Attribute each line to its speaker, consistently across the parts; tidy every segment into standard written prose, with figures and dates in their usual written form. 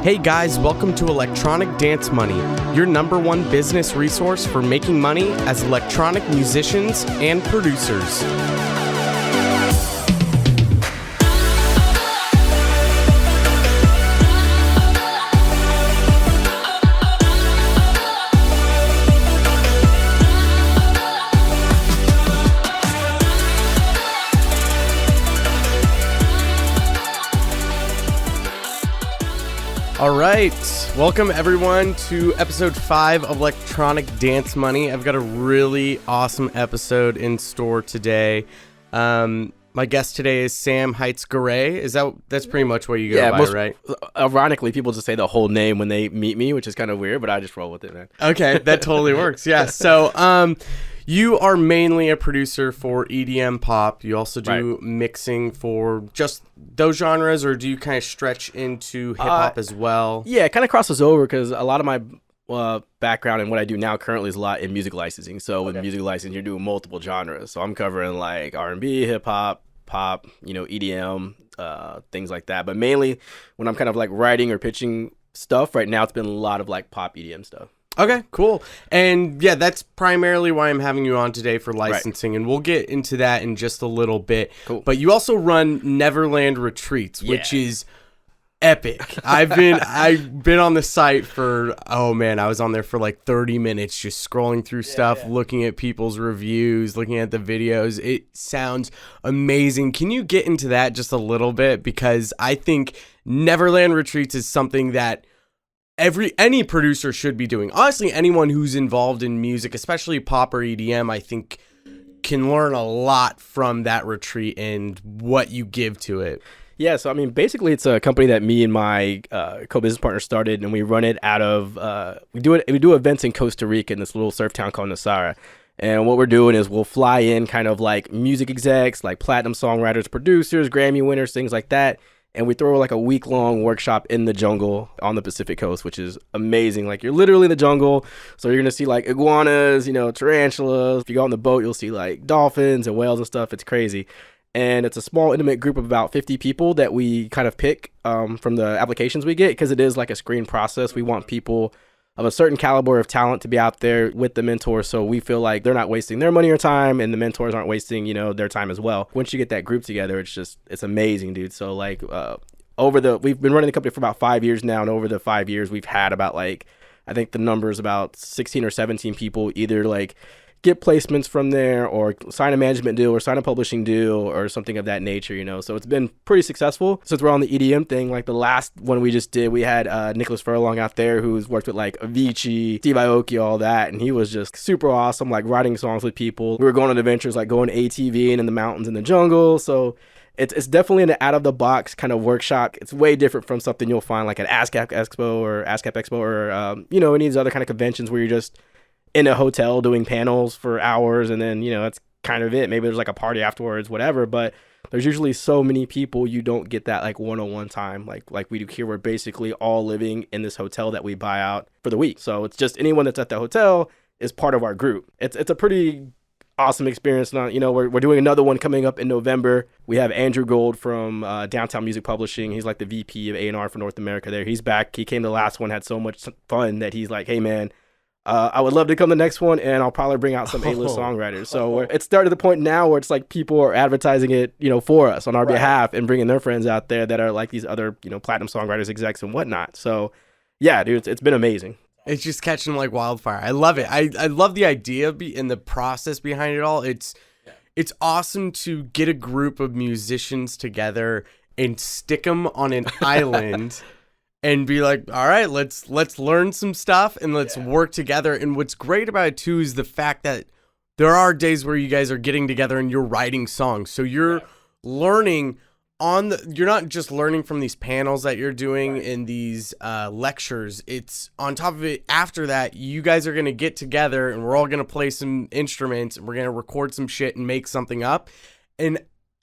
Speaker 1: Hey guys, welcome to Electronic Dance Money, your number one business resource for making money as electronic musicians and producers. All right, welcome everyone to episode 5 of Electronic Dance Money. I've got a really awesome episode in store today. My guest today is Sam Heights-Garay. That's pretty much what you go by, right?
Speaker 2: Ironically, people just say the whole name when they meet me, which is kind of weird, but I just roll with it, man.
Speaker 1: Okay, that totally works. Yeah. So, you are mainly a producer for EDM pop. You also do mixing for just those genres, or do you kind of stretch into hip hop as well?
Speaker 2: Yeah, it kind of crosses over because a lot of my background and what I do now currently is a lot in music licensing. So with music licensing, you're doing multiple genres. So I'm covering like R&B, hip hop, pop, EDM, things like that. But mainly when I'm kind of like writing or pitching stuff right now, it's been a lot of like pop EDM stuff.
Speaker 1: Okay, cool. And yeah, that's primarily why I'm having you on today for licensing, and we'll get into that in just a little bit.
Speaker 2: Cool.
Speaker 1: But you also run Neverland Retreats, which is epic. I've been on the site for, I was on there for like 30 minutes just scrolling through stuff, looking at people's reviews, looking at the videos. It sounds amazing. Can you get into that just a little bit? Because I think Neverland Retreats is something that any producer should be doing. Honestly, anyone who's involved in music, especially pop or EDM, I think can learn a lot from that retreat and what you give to it.
Speaker 2: Yeah, so basically it's a company that me and my co-business partner started, and we run it out of we do events in Costa Rica in this little surf town called Nosara. And what we're doing is we'll fly in kind of like music execs, like platinum songwriters, producers, Grammy winners, things like that. And we throw like a week-long workshop in the jungle on the Pacific coast, which is amazing. Like you're literally in the jungle. So you're going to see like iguanas, tarantulas. If you go on the boat, you'll see like dolphins and whales and stuff. It's crazy. And it's a small, intimate group of about 50 people that we kind of pick from the applications we get, because it is like a screen process. We want people of a certain caliber of talent to be out there with the mentor, so we feel like they're not wasting their money or time, and the mentors aren't wasting, their time as well. Once you get that group together, it's amazing, dude. So like we've been running the company for about 5 years now, and over the 5 years, we've had about I think the number is about 16 or 17 people either like get placements from there or sign a management deal or sign a publishing deal or something of that nature, So it's been pretty successful. Since we're on the EDM thing, like the last one we just did, we had Nicholas Furlong out there who's worked with like Avicii, Steve Aoki, all that. And he was just super awesome, like writing songs with people. We were going on adventures like going ATV and in the mountains in the jungle. So it's definitely an out-of-the-box kind of workshop. It's way different from something you'll find like at ASCAP Expo or any of these other kind of conventions where you're just in a hotel doing panels for hours, and then that's kind of it. Maybe there's like a party afterwards, whatever, but there's usually so many people you don't get that like one-on-one time like we do here. We're basically all living in this hotel that we buy out for the week, so it's just anyone that's at the hotel is part of our group. It's a pretty awesome experience. Now, we're doing another one coming up in November. We have Andrew Gold from Downtown Music Publishing. He's like the VP of A&R for North America there. He's back. He came to the last one, had so much fun that he's like, hey man, I would love to come to the next one, and I'll probably bring out some A-list songwriters. So it's started to the point now where it's like people are advertising it, for us on our behalf and bringing their friends out there that are like these other, platinum songwriters, execs, and whatnot. So yeah, dude, it's been amazing.
Speaker 1: It's just catching like wildfire. I love it. I love the idea and the process behind it all. It's awesome to get a group of musicians together and stick them on an island. And be like, all right, let's learn some stuff and let's work together. And what's great about it too is the fact that there are days where you guys are getting together and you're writing songs. So you're learning you're not just learning from these panels that you're doing in these lectures. It's on top of it. After that, you guys are going to get together and we're all going to play some instruments and we're going to record some shit and make something up. And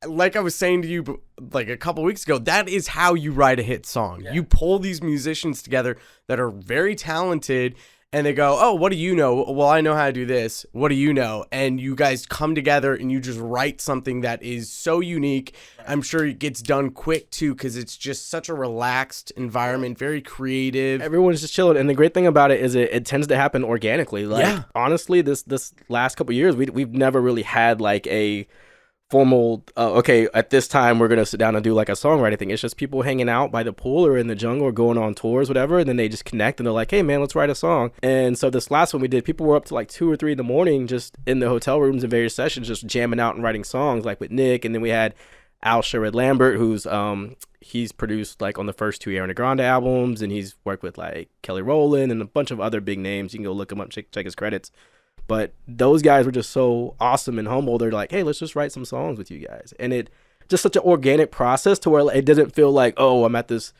Speaker 1: like I was saying to you like a couple weeks ago, that is how you write a hit song. You pull these musicians together that are very talented and they go, oh, what do you know? Well, I know how to do this. What do you know? And you guys come together and you just write something that is so unique. I'm sure it gets done quick too, because it's just such a relaxed environment, very creative.
Speaker 2: Everyone's just chilling, and the great thing about it is it tends to happen organically. Like honestly, this last couple of years, we've never really had like a formal okay, at this time we're gonna sit down and do like a songwriting thing. It's just people hanging out by the pool or in the jungle or going on tours, whatever, and then they just connect and they're like, hey man, let's write a song. And so this last one we did, people were up to like 2 or 3 in the morning just in the hotel rooms in various sessions, just jamming out and writing songs, like with Nick. And then we had Al Sherrod Lambert, who's he's produced like on the first 2 Ariana Grande albums, and he's worked with like Kelly Rowland and a bunch of other big names. You can go look him up, check his credits. But those guys were just so awesome and humble. They're like, hey, let's just write some songs with you guys. And it just such an organic process to where it doesn't feel like, oh, I'm at this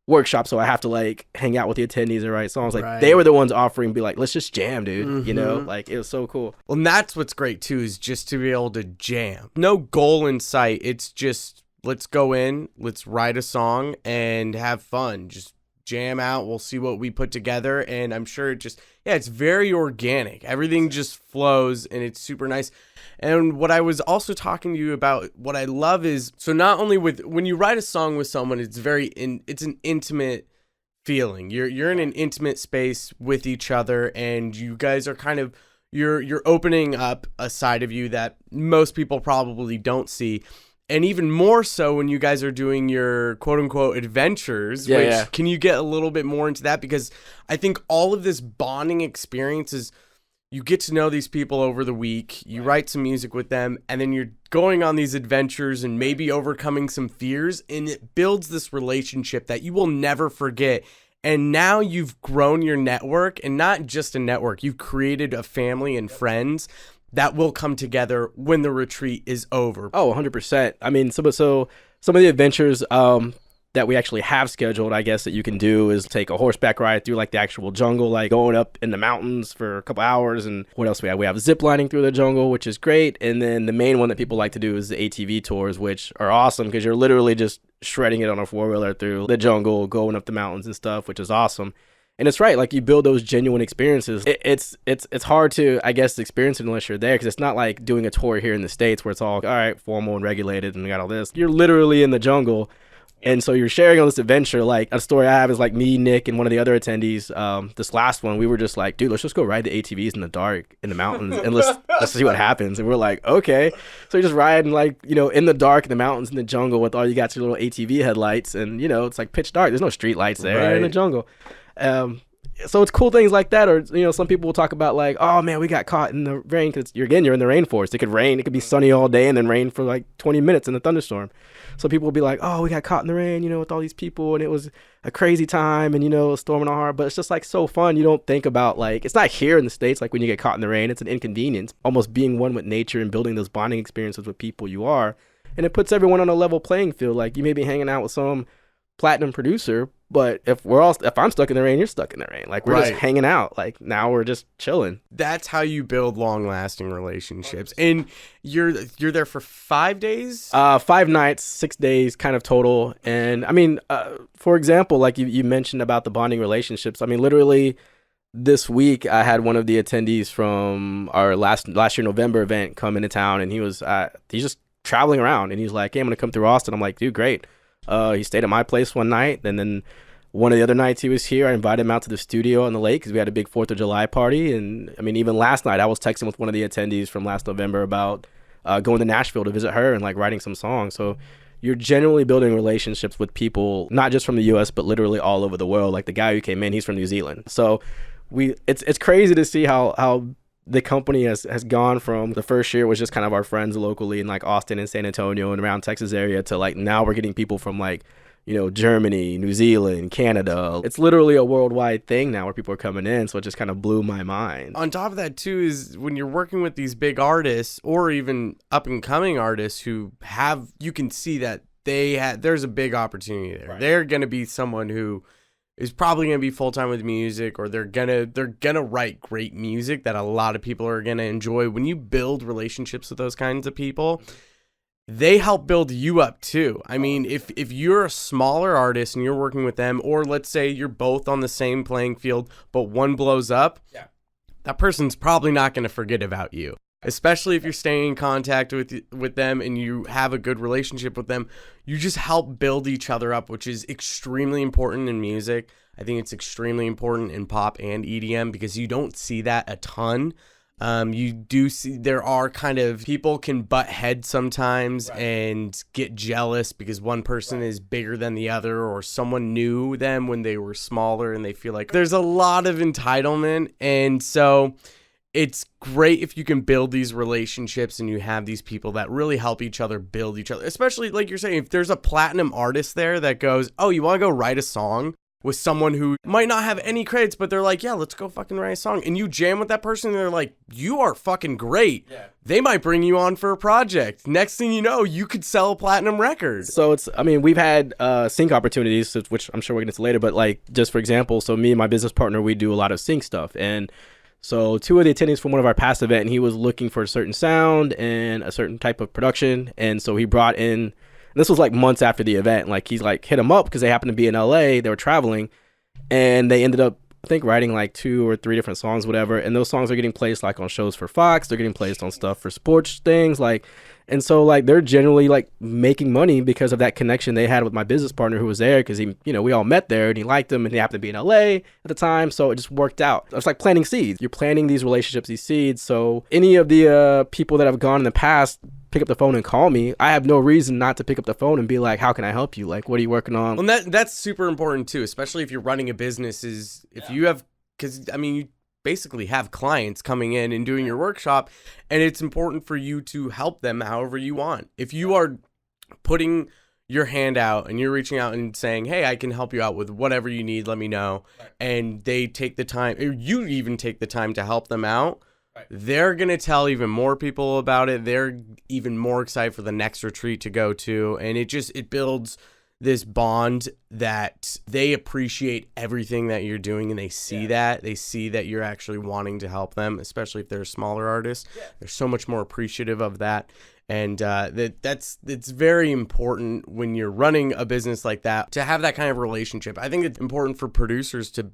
Speaker 2: workshop, so I have to like hang out with the attendees and write songs. Like they were the ones offering, be like, let's just jam, dude. You know, like it was so cool.
Speaker 1: Well, and that's what's great too, is just to be able to jam. No goal in sight. It's just, let's go in, let's write a song and have fun. Just jam out. We'll see what we put together. And I'm sure it just, it's very organic. Everything just flows and it's super nice. And what I was also talking to you about, what I love is, so not only when you write a song with someone, it's it's an intimate feeling. You're in an intimate space with each other, and you guys are kind of, you're opening up a side of you that most people probably don't see. And even more so when you guys are doing your quote-unquote adventures, can you get a little bit more into that? Because I think all of this bonding experience is, you get to know these people over the week, you write some music with them, and then you're going on these adventures and maybe overcoming some fears, and it builds this relationship that you will never forget. And now you've grown your network, and not just a network, you've created a family and friends that will come together when the retreat is over.
Speaker 2: Oh, 100%. I mean, so some of the adventures that we actually have scheduled, I guess, that you can do is take a horseback ride through like the actual jungle, like going up in the mountains for a couple hours. And what else we have? We have zip lining through the jungle, which is great. And then the main one that people like to do is the ATV tours, which are awesome because you're literally just shredding it on a 4-wheeler through the jungle, going up the mountains and stuff, which is awesome. And it's right, like you build those genuine experiences. It's hard to, I guess, experience it unless you're there, because it's not like doing a tour here in the States where it's all right, formal and regulated and we got all this. You're literally in the jungle, and so you're sharing on this adventure. Like a story I have is like me, Nick, and one of the other attendees. This last one, we were just like, dude, let's just go ride the ATVs in the dark in the mountains and let's see what happens. And we're like, okay. So you're just riding like, in the dark in the mountains in the jungle with all you got your little ATV headlights, and it's like pitch dark. There's no street lights there. You're in the jungle. So it's cool things like that. Or, some people will talk about like, oh man, we got caught in the rain, because you're in the rainforest. It could rain. It could be sunny all day and then rain for like 20 minutes in a thunderstorm. So people will be like, oh, we got caught in the rain, with all these people, and it was a crazy time, and, storming our heart. But it's just like so fun. You don't think about like, it's not here in the States, like when you get caught in the rain, it's an inconvenience. Almost being one with nature and building those bonding experiences with people you are. And it puts everyone on a level playing field. Like you may be hanging out with some platinum producer, but if I'm stuck in the rain, you're stuck in the rain. Like we're just hanging out. Like now we're just chilling.
Speaker 1: That's how you build long-lasting relationships. And you're there for 5 days?
Speaker 2: 5 nights, 6 days kind of total. And I mean, for example, like you mentioned about the bonding relationships. I mean, literally this week I had one of the attendees from our last year November event come into town, and he's just traveling around, and he's like, hey, I'm gonna come through Austin. I'm like, dude, great. He stayed at my place one night, and then one of the other nights he was here, I invited him out to the studio on the lake because we had a big 4th of July party. And I mean, even last night I was texting with one of the attendees from last November about going to Nashville to visit her and like writing some songs. So you're genuinely building relationships with people, not just from the US, but literally all over the world. Like the guy who came in, he's from New Zealand. So it's crazy to see how the company has gone from the first year was just kind of our friends locally in like Austin and San Antonio and around Texas area to like now we're getting people from like, Germany, New Zealand, Canada. It's literally a worldwide thing now where people are coming in. So it just kind of blew my mind.
Speaker 1: On top of that too is when you're working with these big artists or even up and coming artists who you can see that there's a big opportunity there. Right. They're going to be someone who is probably going to be full-time with music, or they're gonna write great music that a lot of people are going to enjoy. When you build relationships with those kinds of people, they help build you up too. I mean, if you're a smaller artist and you're working with them, or let's say you're both on the same playing field, but one blows up, that person's probably not going to forget about you. Especially if you're staying in contact with them and you have a good relationship with them, you just help build each other up, which is extremely important in music. I think it's extremely important in pop and EDM because you don't see that a ton. You do see there are kind of people can butt heads sometimes and get jealous because one person is bigger than the other, or someone knew them when they were smaller and they feel like there's a lot of entitlement. And so it's great if you can build these relationships and you have these people that really help each other build each other, especially like you're saying, if there's a platinum artist there that goes, oh, you want to go write a song with someone who might not have any credits, but they're like, yeah, let's go fucking write a song. And you jam with that person and they're like, you are fucking great. Yeah. They might bring you on for a project. Next thing you know, you could sell a platinum record.
Speaker 2: So we've had sync opportunities, which I'm sure we'll get into later, but like, just for example, so me and my business partner, we do a lot of sync stuff. And so two of the attendees from one of our past event, and he was looking for a certain sound and a certain type of production. And so he brought in, this was like months after the event, like he's like hit him up because they happened to be in LA, they were traveling, and they ended up, I think, writing like 2 or 3 different songs, whatever. And those songs are getting placed like on shows for Fox, they're getting placed on stuff for sports things, like, and so like they're generally like making money because of that connection they had with my business partner who was there, because he, you know, we all met there and he liked him and he happened to be in LA at the time, so it just worked out. It's like planting seeds. You're planting these relationships, these seeds. So any of the people that have gone in the past pick up the phone and call me, I have no reason not to pick up the phone and be like, how can I help you? Like, what are you working on?
Speaker 1: Well, that's super important too, especially if you're running a business, is if you have, because I mean, you basically have clients coming in and doing your workshop, and it's important for you to help them however you want. If you are putting your hand out and you're reaching out and saying, hey, I can help you out with whatever you need, let me know, and they take the time, or you even take the time to help them out, they're going to tell even more people about it. They're even more excited for the next retreat to go to. And it builds this bond that they appreciate everything that you're doing, and they see that. They see that you're actually wanting to help them, especially if they're a smaller artist. They're so much more appreciative of that. And it's very important when you're running a business like that to have that kind of relationship. I think it's important for producers to,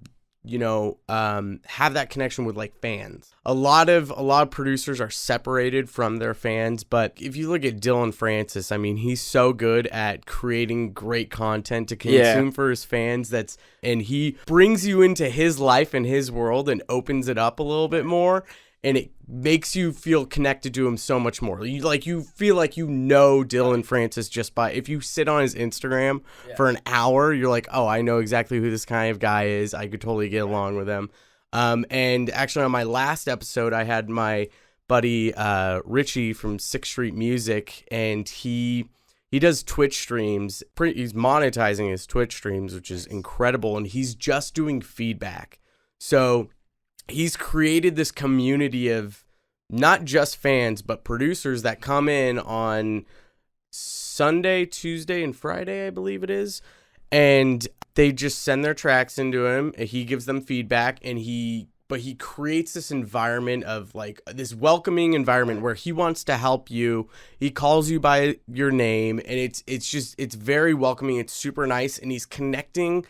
Speaker 1: you know, have that connection with like fans. A lot of producers are separated from their fans, but if you look at Dylan Francis, I mean, he's so good at creating great content to consume for his fans. And he brings you into his life and his world and opens it up a little bit more. And it makes you feel connected to him so much more. You feel like you know Dylan Francis just by, if you sit on his Instagram for an hour, you're like, oh, I know exactly who this kind of guy is. I could totally get along with him. And actually on my last episode, I had my buddy Richie from 6th Street Music, and he does Twitch streams. He's monetizing his Twitch streams, which is incredible. And he's just doing feedback. So he's created this community of not just fans, but producers that come in on Sunday, Tuesday, and Friday, I believe it is. And they just send their tracks into him. And he gives them feedback, and he creates this environment of like this welcoming environment where he wants to help you. He calls you by your name, and it's very welcoming. It's super nice. And he's connecting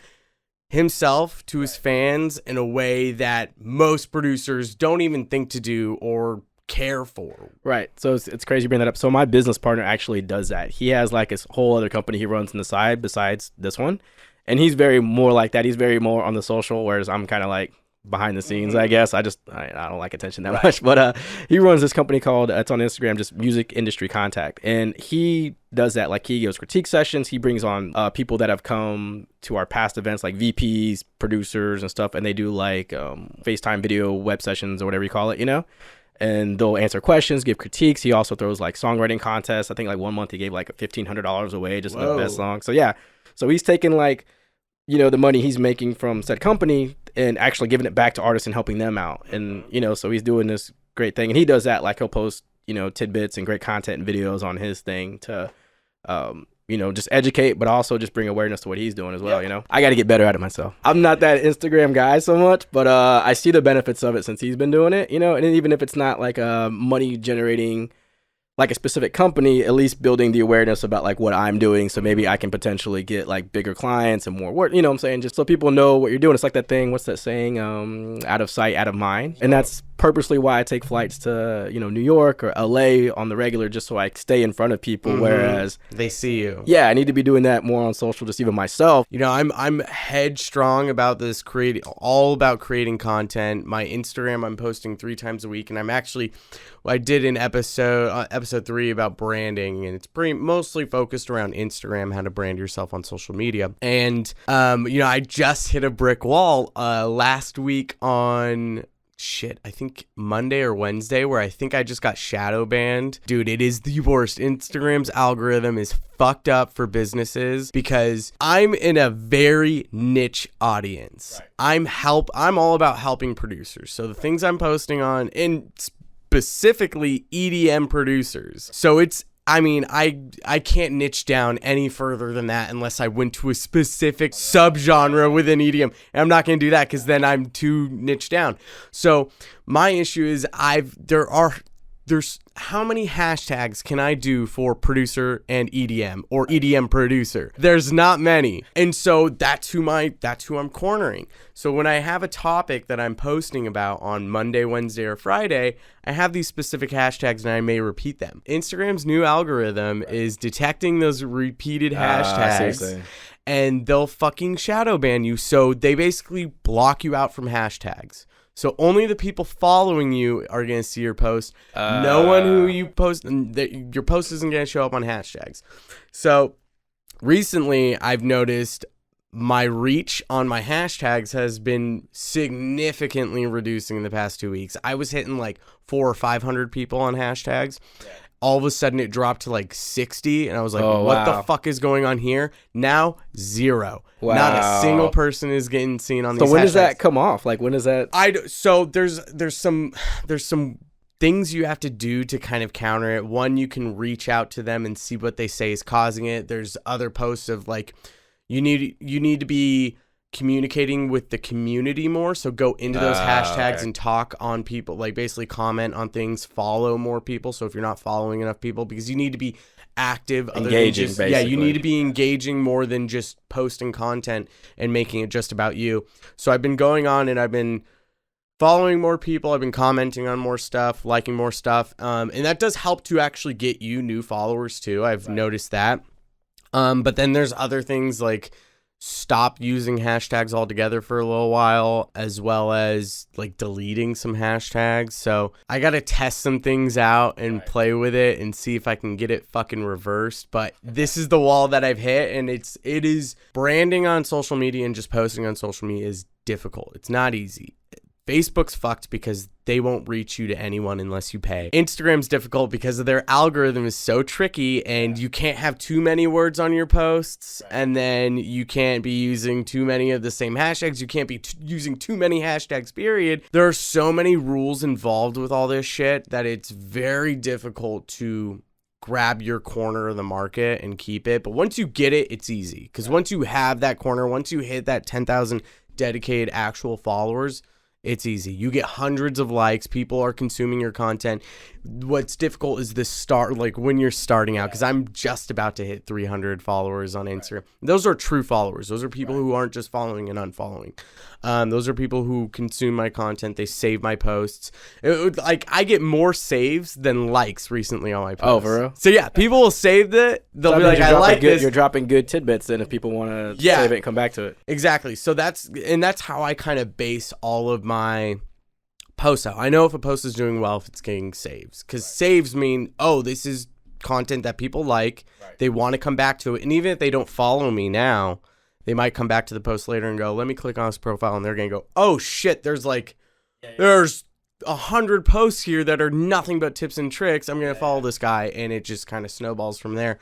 Speaker 1: himself to his fans in a way that most producers don't even think to do or care for.
Speaker 2: Right. So it's crazy you bring that up. So my business partner actually does that. He has like his whole other company he runs on the side besides this one. And he's very more like that. He's very more on the social, whereas I'm kind of like behind the scenes, I guess. I don't like attention that much. But he runs this company called, it's on Instagram, just Music Industry Contact. And he does that. Like, he gives critique sessions. He brings on people that have come to our past events, like VPs, producers and stuff. And they do like FaceTime video web sessions or whatever you call it, you know? And they'll answer questions, give critiques. He also throws like songwriting contests. I think like one month he gave like $1,500 away just for the best song. So yeah. So he's taking like, you know, the money he's making from said company and actually giving it back to artists and helping them out. And, you know, so he's doing this great thing. And he does that, like he'll post, you know, tidbits and great content and videos on his thing to, you know, just educate, but also just bring awareness to what he's doing as well, you know? I got to get better at it myself. I'm not that Instagram guy so much, but I see the benefits of it since he's been doing it, you know? And even if it's not like a money generating like a specific company, at least building the awareness about like what I'm doing, so maybe I can potentially get like bigger clients and more work, you know what I'm saying? Just so people know what you're doing. It's like that thing, what's that saying? Out of sight, out of mind. And that's purposely why I take flights to, you know, New York or LA on the regular, just so I stay in front of people, whereas
Speaker 1: they see you.
Speaker 2: Yeah, I need to be doing that more on social, just even myself.
Speaker 1: You know, I'm headstrong about this, all about creating content. My Instagram, I'm posting 3 times a week, and I did an episode 3 about branding, and it's mostly focused around Instagram, how to brand yourself on social media. And you know, I just hit a brick wall last week on I think Monday or Wednesday, where I think I just got shadow banned. Dude, it is the worst. Instagram's algorithm is fucked up for businesses because I'm in a very niche audience. Right. I'm all about helping producers. So the things I'm posting on, and specifically EDM producers. So I can't niche down any further than that unless I went to a specific subgenre within EDM. And I'm not going to do that because then I'm too niche down. So my issue is there's how many hashtags can I do for producer and EDM or EDM producer? There's not many. And so that's who I'm cornering. So when I have a topic that I'm posting about on Monday, Wednesday, or Friday, I have these specific hashtags and I may repeat them. Instagram's new algorithm is detecting those repeated hashtags and they'll fucking shadow ban you. So they basically block you out from hashtags. So only the people following you are going to see your post. No one who you post, your post isn't going to show up on hashtags. So recently I've noticed my reach on my hashtags has been significantly reducing in the past 2 weeks. I was hitting like 400 or 500 people on hashtags. Yeah. All of a sudden it dropped to like 60 and I was like, what the fuck is going on here? Now 0. Wow. Not a single person is getting seen on these hashtags.
Speaker 2: So when does that come off? Like when is that?
Speaker 1: So there's some things you have to do to kind of counter it. One, you can reach out to them and see what they say is causing it. There's other posts of like you need to be communicating with the community more, so go into those hashtags and talk on people, like basically comment on things, follow more people. So if you're not following enough people, because you need to be active,
Speaker 2: engaging, basically.
Speaker 1: Yeah, you need to be engaging more than just posting content and making it just about you. So I've been going on and I've been following more people, I've been commenting on more stuff, liking more stuff, and that does help to actually get you new followers too. I've noticed that. But then there's other things like stop using hashtags altogether for a little while, as well as like deleting some hashtags. So I got to test some things out and play with it and see if I can get it fucking reversed. But this is the wall that I've hit, and it is branding on social media and just posting on social media is difficult. It's not easy. Facebook's fucked because they won't reach you to anyone unless you pay. Instagram's difficult because of their algorithm is so tricky, and you can't have too many words on your posts, and then you can't be using too many of the same hashtags. You can't be using too many hashtags, period. There are so many rules involved with all this shit that it's very difficult to grab your corner of the market and keep it. But once you get it, it's easy. Because once you have that corner, once you hit that 10,000 dedicated actual followers, it's easy. You get hundreds of likes. People are consuming your content. What's difficult is the start, like when you're starting out, because I'm just about to hit 300 followers on Instagram. Those are true followers. Those are people who aren't just following and unfollowing. Those are people who consume my content. They save my posts. Like I get more saves than likes recently on my posts.
Speaker 2: Oh, for real?
Speaker 1: So yeah, people will save it. They'll be like, I like this.
Speaker 2: You're dropping good tidbits then if people want to save it and come back to it.
Speaker 1: Exactly. So that's how I kind of base all of my posts out. I know if a post is doing well if it's getting saves, because saves mean, oh, this is content that people like. They want to come back to it. And even if they don't follow me now, they might come back to the post later and go, let me click on his profile, and they're going to go, oh shit, there's 100 posts here that are nothing but tips and tricks. I'm going to follow this guy, and it just kind of snowballs from there.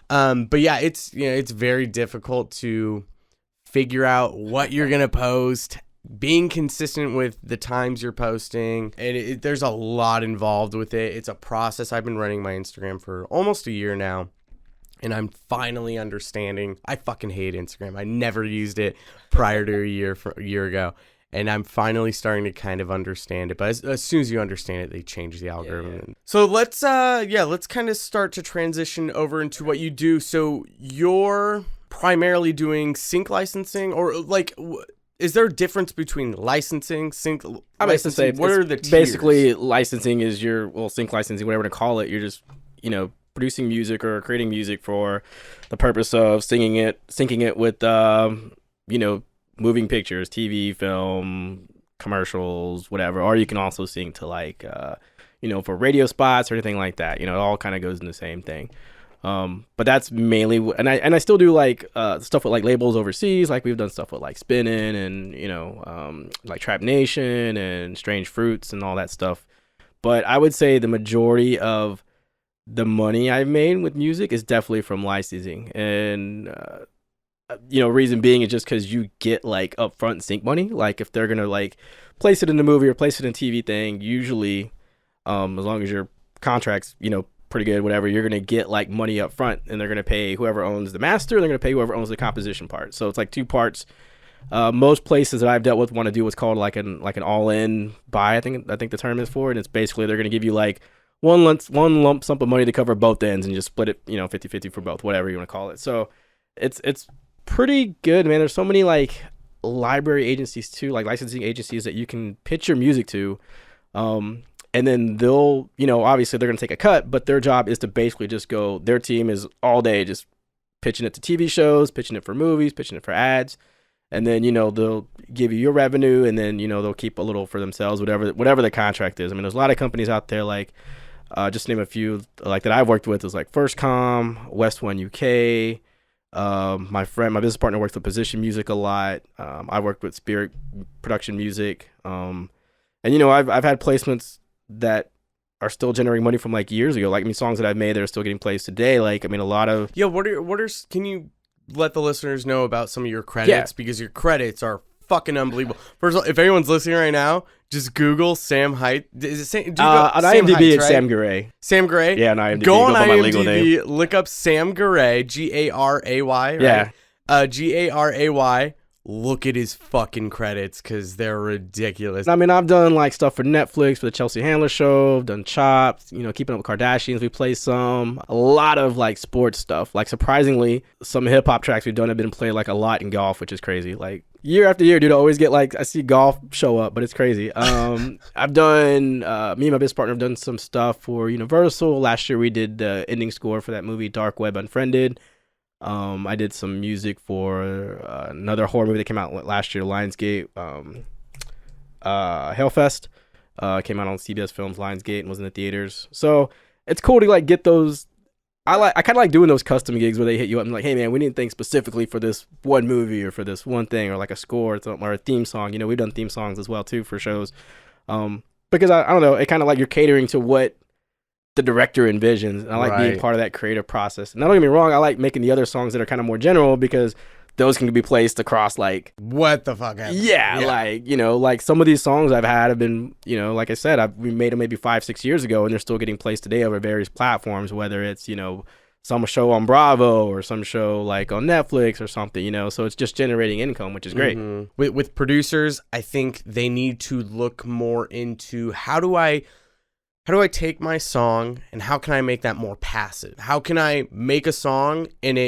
Speaker 1: But yeah, it's very difficult to figure out what you're going to post, being consistent with the times you're posting, and there's a lot involved with it. It's a process. I've been running my Instagram for almost a year now, and I'm finally understanding. I fucking hate Instagram. I never used it prior to a year ago. and I'm finally starting to kind of understand it. But as soon as you understand it, they change the algorithm. So let's kind of start to transition over into what you do. So you're primarily doing sync licensing, or like, is there a difference between licensing, sync?
Speaker 2: I mean, to say,
Speaker 1: what are the tiers?
Speaker 2: Basically, licensing is sync licensing, whatever to call it. You're just, producing music or creating music for the purpose of syncing it with, moving pictures, TV, film, commercials, whatever. Or you can also sync to like, for radio spots or anything like that. It all kind of goes in the same thing. But that's mainly, and I still do like stuff with like labels overseas. Like we've done stuff with like Spinnin' and like Trap Nation and Strange Fruits and all that stuff. But I would say the majority of the money I've made with music is definitely from licensing, and reason being is just because you get like upfront sync money. Like if they're gonna like place it in the movie or place it in a TV thing, usually, as long as your contract's pretty good, whatever, you're gonna get like money up front, and they're gonna pay whoever owns the master, they're gonna pay whoever owns the composition part. So it's like two parts. Most places that I've dealt with want to do what's called like an all-in buy. I think the term is for it. And it's basically they're gonna give you like one lump sum of money to cover both ends and just split it 50-50 for both, whatever you want to call it. So it's pretty good, man. There's so many like library agencies too, like licensing agencies that you can pitch your music to. And then they'll, obviously they're going to take a cut, but their job is to basically just go, their team is all day just pitching it to TV shows, pitching it for movies, pitching it for ads. And then, they'll give you your revenue, and then, they'll keep a little for themselves, whatever the contract is. I mean, there's a lot of companies out there, like, just to name a few, like that I've worked with is like Firstcom, West One UK. My business partner works with Position Music a lot. I worked with Spirit Production Music. And, I've had placements that are still generating money from like years ago. Like, songs that I've made that are still getting placed today. Like, a lot of...
Speaker 1: Yeah, can you let the listeners know about some of your credits? Yeah. Because your credits are fucking unbelievable. First of all, if anyone's listening right now, just Google Sam Height. Is it Sam?
Speaker 2: On
Speaker 1: Sam
Speaker 2: IMDb,
Speaker 1: Heights,
Speaker 2: it's
Speaker 1: right?
Speaker 2: Sam Garay.
Speaker 1: Sam Garay?
Speaker 2: Yeah, on IMDb.
Speaker 1: Go on
Speaker 2: by my legal name.
Speaker 1: IMDb, look up Sam Garay, Garay, right?
Speaker 2: Yeah.
Speaker 1: Garay. Look at his fucking credits, because they're ridiculous.
Speaker 2: I've done like stuff for Netflix, for the Chelsea Handler Show. I've done Chopped, Keeping Up with Kardashians. We play a lot of like sports stuff. Like surprisingly, some hip hop tracks we've done have been played like a lot in golf, which is crazy. Like year after year, dude, I always get like, I see golf show up, but it's crazy. I've done, me and my business partner have done some stuff for Universal. Last year we did the ending score for that movie Dark Web Unfriended. I did some music for another horror movie that came out last year, Lionsgate, Hellfest. Came out on CBS Films, Lionsgate, and was in the theaters. So it's cool to like get those. I kind of like doing those custom gigs where they hit you up and like, hey man, we need things specifically for this one movie or for this one thing, or like a score or a theme song. We've done theme songs as well too for shows. Because I don't know, it kind of like you're catering to what the director envisions, and I like being part of that creative process. And don't get me wrong, I like making the other songs that are kind of more general, because those can be placed across like
Speaker 1: what the fuck happened?
Speaker 2: Yeah. Like like some of these songs I've had have been like I said, we made them maybe 5-6 years ago, and they're still getting placed today over various platforms, whether it's some show on Bravo or some show like on Netflix or something, so it's just generating income, which is great.
Speaker 1: Mm-hmm. With producers, I think they need to look more into how do I take my song and how can I make that more passive? How can I make a song and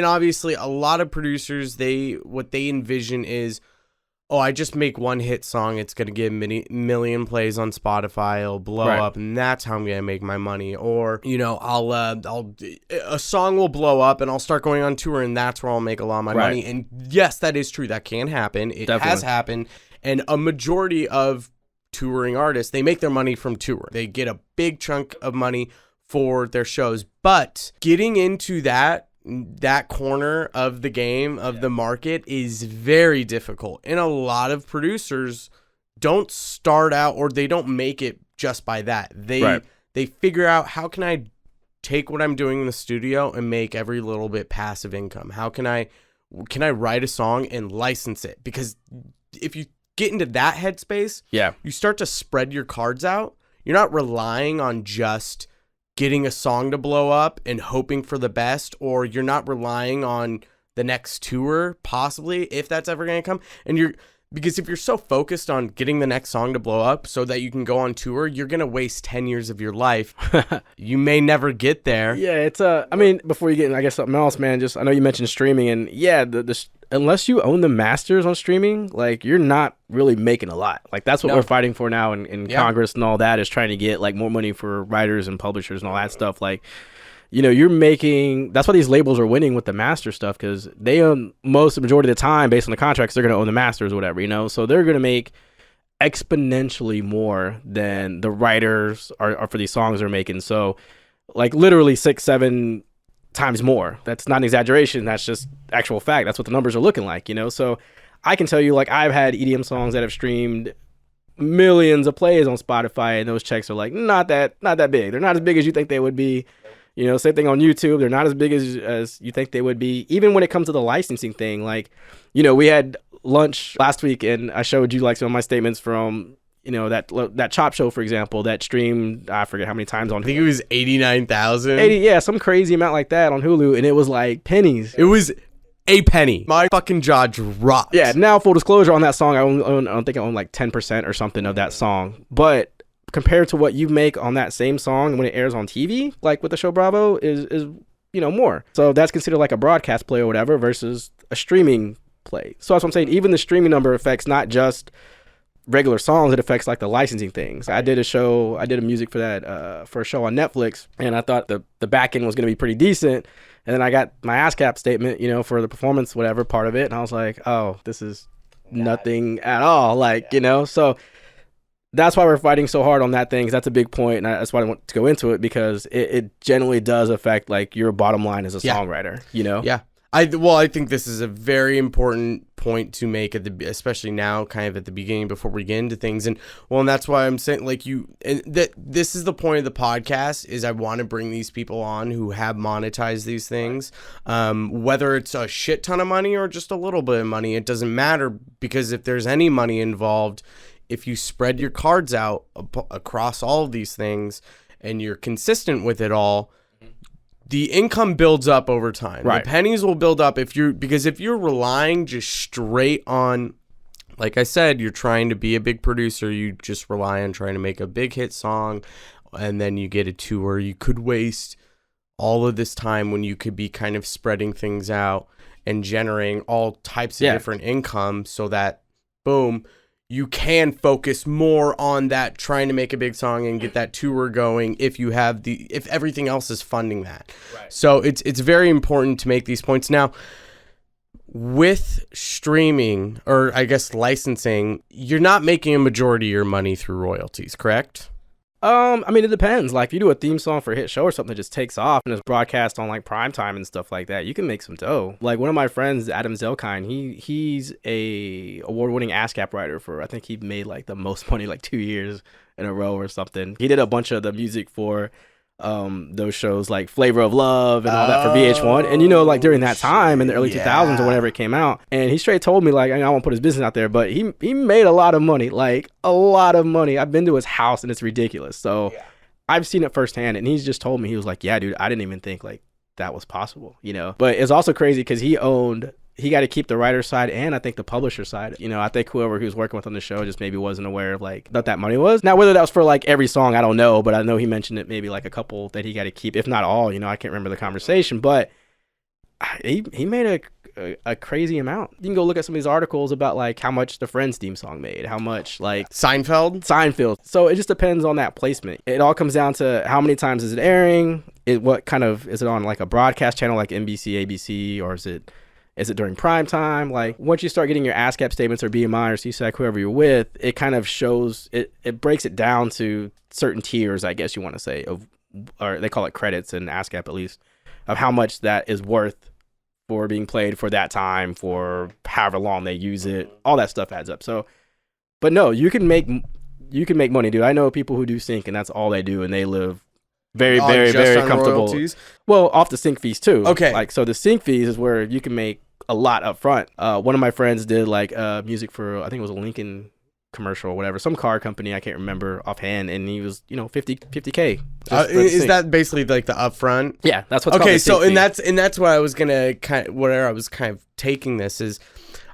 Speaker 1: obviously a lot of producers, what they envision is, I just make one hit song. It's going to get million plays on Spotify. It'll blow up, and that's how I'm going to make my money. Or, a song will blow up and I'll start going on tour, and that's where I'll make a lot of my money. And yes, that is true. That can happen. It has happened. And a majority of touring artists, they make their money from tour. They get a big chunk of money for their shows. But getting into that corner of the game, of the market, is very difficult. And a lot of producers don't start out, or they don't make it just by that. They figure out, how can I take what I'm doing in the studio and make every little bit passive income? How can I write a song and license it? Because if you get into that headspace, you start to spread your cards out. You're not relying on just getting a song to blow up and hoping for the best, or you're not relying on the next tour, possibly, if that's ever going to come. And Because if you're so focused on getting the next song to blow up so that you can go on tour, you're going to waste 10 years of your life. You may never get there.
Speaker 2: Yeah, it's I mean, before you get in, I guess something else, man, just I know you mentioned streaming, and yeah, unless you own the masters on streaming, like you're not really making a lot. Like that's what we're fighting for now in Congress and all that, is trying to get like more money for writers and publishers and all that stuff. Like, you know, you're making, that's why these labels are winning with the master stuff, because they own the majority of the time based on the contracts, they're going to own the masters or whatever, you know? So they're going to make exponentially more than the writers are for these songs they're making. So like literally 6-7 times more. That's not an exaggeration. That's just actual fact. That's what the numbers are looking like, you know? So I can tell you, like, I've had EDM songs that have streamed millions of plays on Spotify, and those checks are like not that big. They're not as big as you think they would be. You know, same thing on YouTube. They're not as big as you think they would be. Even when it comes to the licensing thing, like, you know, we had lunch last week and I showed you like some of my statements from, you know, that Chop Show, for example, that streamed, I forget how many times on.
Speaker 1: I think it was 89,000.
Speaker 2: 80, yeah, some crazy amount like that on Hulu, and it was like pennies.
Speaker 1: It was a penny. My fucking jaw dropped.
Speaker 2: Yeah, now full disclosure on that song, I think I own like 10% or something of that song, but compared to what you make on that same song when it airs on TV, like with the show Bravo, is you know, more. So that's considered like a broadcast play or whatever versus a streaming play. So that's what I'm saying. Even the streaming number affects not just regular songs, it affects like the licensing things. I did a music for that for a show on Netflix, and I thought the back end was going to be pretty decent. And then I got my ASCAP statement, you know, for the performance, whatever part of it, and I was like, oh, this is nothing at all. Like, you know, so that's why we're fighting so hard on that thing, 'cause that's a big point, and that's why I want to go into it, because it generally does affect like your bottom line as a songwriter, you know?
Speaker 1: Yeah. I think this is a very important point to make especially now, kind of at the beginning before we get into things. And that's why I'm saying, like, this is the point of the podcast, is I want to bring these people on who have monetized these things. Whether it's a shit ton of money or just a little bit of money, it doesn't matter, because if there's any money involved, if you spread your cards out across all of these things and you're consistent with it all, the income builds up over time. Right. The pennies will build up because if you're relying just straight on, like I said, you're trying to be a big producer, you just rely on trying to make a big hit song, and then you get a tour. You could waste all of this time when you could be kind of spreading things out and generating all types of different income, so that, boom, you can focus more on that, trying to make a big song and get that tour going if everything else is funding that. Right. So it's very important to make these points. Now, with streaming, or I guess licensing, you're not making a majority of your money through royalties, correct?
Speaker 2: I mean, it depends. Like, if you do a theme song for a hit show or something that just takes off and is broadcast on like primetime and stuff like that, you can make some dough. Like, one of my friends, Adam Zelkine, he's a award-winning ASCAP writer for, I think he made like the most money like 2 years in a row or something. He did a bunch of the music for those shows like Flavor of Love and all that for VH1, and you know, like during that time in the early 2000s or whenever it came out, and he straight told me, like, I won't put his business out there, but he made a lot of money, like a lot of money. I've been to his house and it's ridiculous. So I've seen it firsthand, and he's just told me, he was like, yeah, dude, I didn't even think like that was possible, you know. But it's also crazy because he got to keep the writer side and I think the publisher side. You know, I think whoever he was working with on the show just maybe wasn't aware of like that money was. Now, whether that was for like every song, I don't know, but I know he mentioned it maybe like a couple that he got to keep, if not all. You know, I can't remember the conversation, but he made a crazy amount. You can go look at some of these articles about like how much the Friends theme song made, how much like Seinfeld. So it just depends on that placement. It all comes down to how many times is it airing, what kind of, is it on like a broadcast channel like NBC, ABC, or is it during prime time? Like, once you start getting your ASCAP statements or BMI or CSAC, whoever you're with, it kind of shows, it breaks it down to certain tiers, I guess you want to say, or they call it credits in ASCAP at least, of how much that is worth for being played for that time, for however long they use it. All that stuff adds up. So, but no, you can make money, dude. I know people who do sync and that's all they do, and they live very, very, very comfortable. Royalties? Well, off the sync fees too. Okay. Like, so the sync fees is where you can make a lot up front. One of my friends did like music for, I think it was a Lincoln commercial or whatever, some car company, I can't remember offhand, and he was, you know, 50K.
Speaker 1: Is that basically like the upfront?
Speaker 2: Yeah, that's what's
Speaker 1: okay. So and that's what I was gonna kind of taking this is,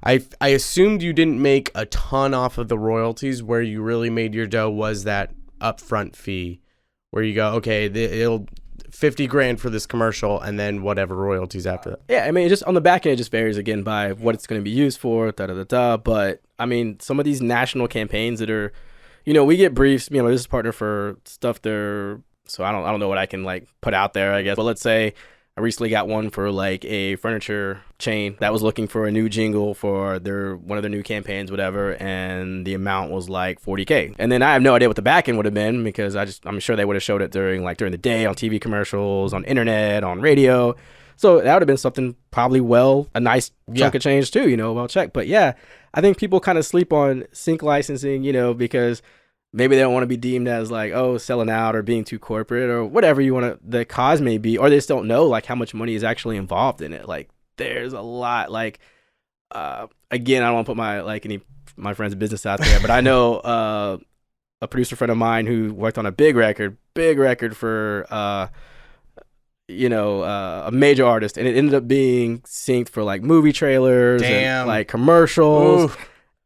Speaker 1: I assumed you didn't make a ton off of the royalties. Where you really made your dough was that upfront fee, where you go, okay, it'll 50 grand for this commercial, and then whatever royalties after that.
Speaker 2: Yeah, I mean, just on the back end, it just varies again by what it's going to be used for, But I mean, some of these national campaigns that are, we get briefs. This is partner for stuff there, so I don't know what I can like put out there, I guess. But let's say I recently got one for like a furniture chain that was looking for a new jingle for one of their new campaigns, whatever, and the amount was like $40K. And then I have no idea what the back end would have been, because I'm sure they would have showed it during the day on TV commercials, on internet, on radio. So that would have been something probably a nice chunk of change too, well checked. But yeah, I think people kind of sleep on sync licensing, because maybe they don't want to be deemed as like, oh, selling out or being too corporate or whatever the cause may be, or they just don't know like how much money is actually involved in it. Like there's a lot. Like again, I don't want to put any my friend's business out there, but I know a producer friend of mine who worked on a big record for a major artist, and it ended up being synced for like movie trailers and like commercials. Ooh.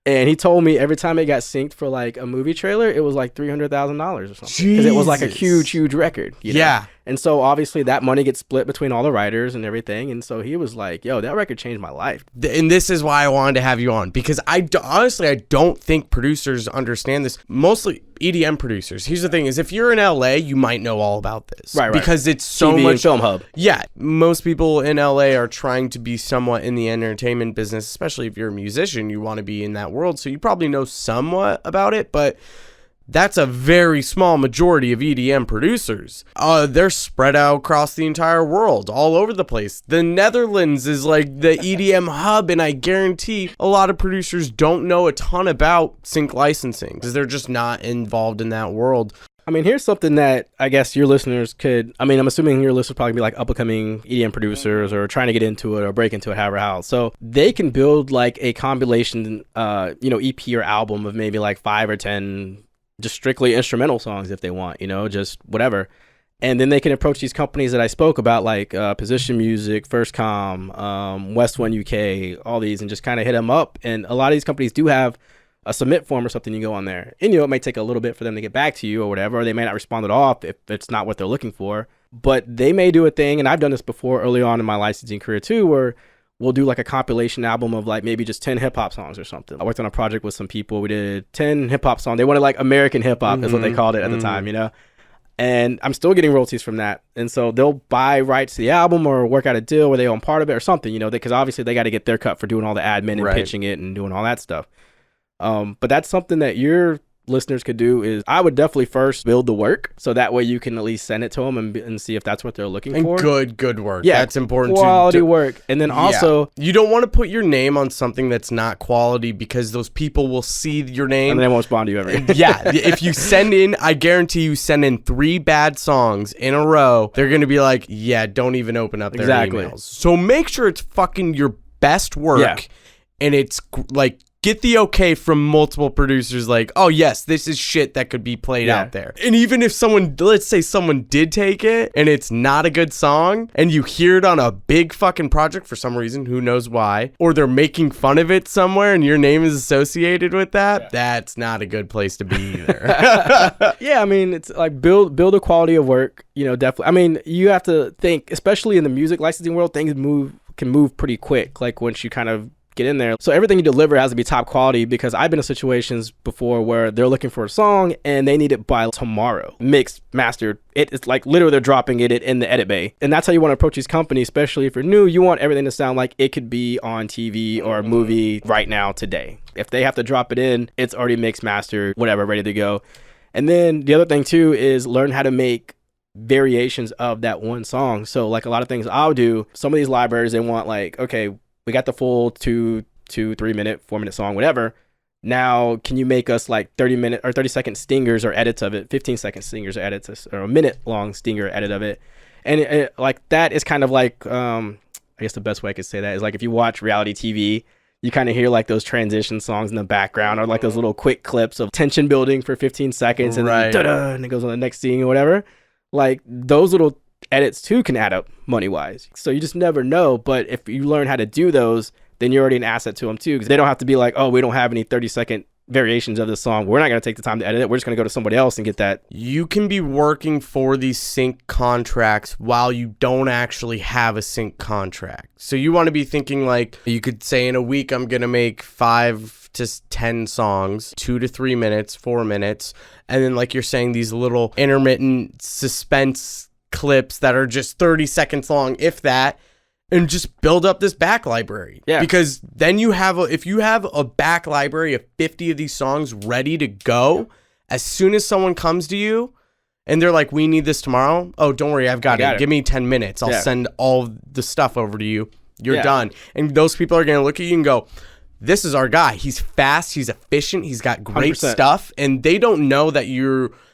Speaker 2: And he told me every time it got synced for like a movie trailer, it was like $300,000 or something, because it was like a huge record. Yeah. And so obviously that money gets split between all the writers and everything. And so he was like, yo, that record changed my life.
Speaker 1: And this is why I wanted to have you on, because honestly, I don't think producers understand this. Mostly EDM producers. Here's the thing is, if you're in LA, you might know all about this.
Speaker 2: Right.
Speaker 1: Because it's so
Speaker 2: TV
Speaker 1: much
Speaker 2: and film hub.
Speaker 1: Yeah. Most people in LA are trying to be somewhat in the entertainment business, especially if you're a musician, you want to be in that world. So you probably know somewhat about it, but that's a very small majority of EDM producers. They're spread out across the entire world, all over the place. The Netherlands is like the EDM hub, and I guarantee a lot of producers don't know a ton about sync licensing because they're just not involved in that world.
Speaker 2: I mean, here's something that I guess your listeners could, I'm assuming your listeners probably be like up-and-coming EDM producers or trying to get into it or break into it, however how. So they can build like a compilation, EP or album of maybe like 5 or 10 just strictly instrumental songs if they want, just whatever. And then they can approach these companies that I spoke about, like Position Music, First Com, West One UK, all these, and just kind of hit them up. And a lot of these companies do have a submit form or something you go on there. And, it may take a little bit for them to get back to you or whatever, or they may not respond at all if it's not what they're looking for. But they may do a thing, and I've done this before early on in my licensing career too, where we'll do like a compilation album of like maybe just 10 hip hop songs or something. I worked on a project with some people. We did 10 hip hop songs. They wanted like American hip hop is what they called it at the time, And I'm still getting royalties from that. And so they'll buy rights to the album or work out a deal where they own part of it or something, because obviously they got to get their cut for doing all the admin and pitching it and doing all that stuff. But that's something that your listeners could do is I would definitely first build the work, so that way you can at least send it to them and see if that's what they're looking for.
Speaker 1: Good work. Yeah, that's important.
Speaker 2: Quality work. And then also,
Speaker 1: you don't want to put your name on something that's not quality, because those people will see your name
Speaker 2: and they won't respond to you ever.
Speaker 1: Yeah, if you send in, I guarantee you send in 3 bad songs in a row, they're going to be like, yeah, don't even open up their emails. So make sure it's fucking your best work, and it's like, get the okay from multiple producers like, oh, yes, this is shit that could be played out there. And even if let's say someone did take it and it's not a good song and you hear it on a big fucking project for some reason, who knows why, or they're making fun of it somewhere and your name is associated with that, that's not a good place to be either.
Speaker 2: Yeah, it's like build a quality of work, definitely. You have to think, especially in the music licensing world, things can move pretty quick, like once you kind of get in there. So everything you deliver has to be top quality, because I've been in situations before where they're looking for a song and they need it by tomorrow, mixed, mastered. It's like literally they're dropping it in the edit bay. And that's how you want to approach these companies, especially if you're new. You want everything to sound like it could be on TV or a movie right now today. If they have to drop it in, it's already mixed, mastered, whatever, ready to go. And then the other thing too is learn how to make variations of that one song. So like a lot of things I'll do, some of these libraries, they want like, okay, we got the full 2, 3 minute, 4 minute song, whatever. Now, can you make us like 30-minute or 30-second stingers or edits of it, 15-second stingers or edits, or a minute-long stinger edit of it? And it, like that is kind of like, I guess the best way I could say that is like if you watch reality TV, you kind of hear like those transition songs in the background, or like those little quick clips of tension building for 15 seconds and then da-da, and it goes on the next scene or whatever. Like those little edits too can add up money wise. So you just never know. But if you learn how to do those, then you're already an asset to them too, because they don't have to be like, oh, we don't have any 30-second variations of this song. We're not going to take the time to edit it. We're just going to go to somebody else and get that.
Speaker 1: You can be working for these sync contracts while you don't actually have a sync contract. So you want to be thinking like, you could say in a week, I'm going to make 5 to 10 songs, 2 to 3 minutes, 4 minutes. And then like you're saying, these little intermittent suspense clips that are just 30 seconds long, if that, and just build up this back library.
Speaker 2: Yeah.
Speaker 1: Because then you have, if you have a back library of 50 of these songs ready to go, as soon as someone comes to you and they're like, we need this tomorrow. Oh, don't worry, I've got it. Give me 10 minutes. I'll send all the stuff over to you. You're done. And those people are going to look at you and go, this is our guy. He's fast. He's efficient. He's got great
Speaker 2: 100%.
Speaker 1: stuff. And they don't know that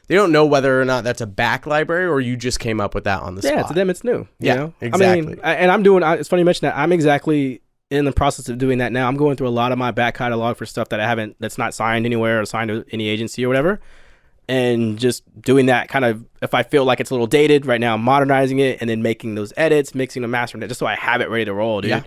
Speaker 1: they don't know whether or not that's a back library or you just came up with that on the spot.
Speaker 2: Yeah, to them it's new.
Speaker 1: Yeah,
Speaker 2: you know?
Speaker 1: exactly.
Speaker 2: I mean, it's funny you mention that. I'm exactly in the process of doing that now. I'm going through a lot of my back catalog for stuff that that's not signed anywhere or signed to any agency or whatever. And just doing that kind of, if I feel like it's a little dated right now, I'm modernizing it and then making those edits, mixing and mastering it just so I have it ready to roll, dude. Yeah.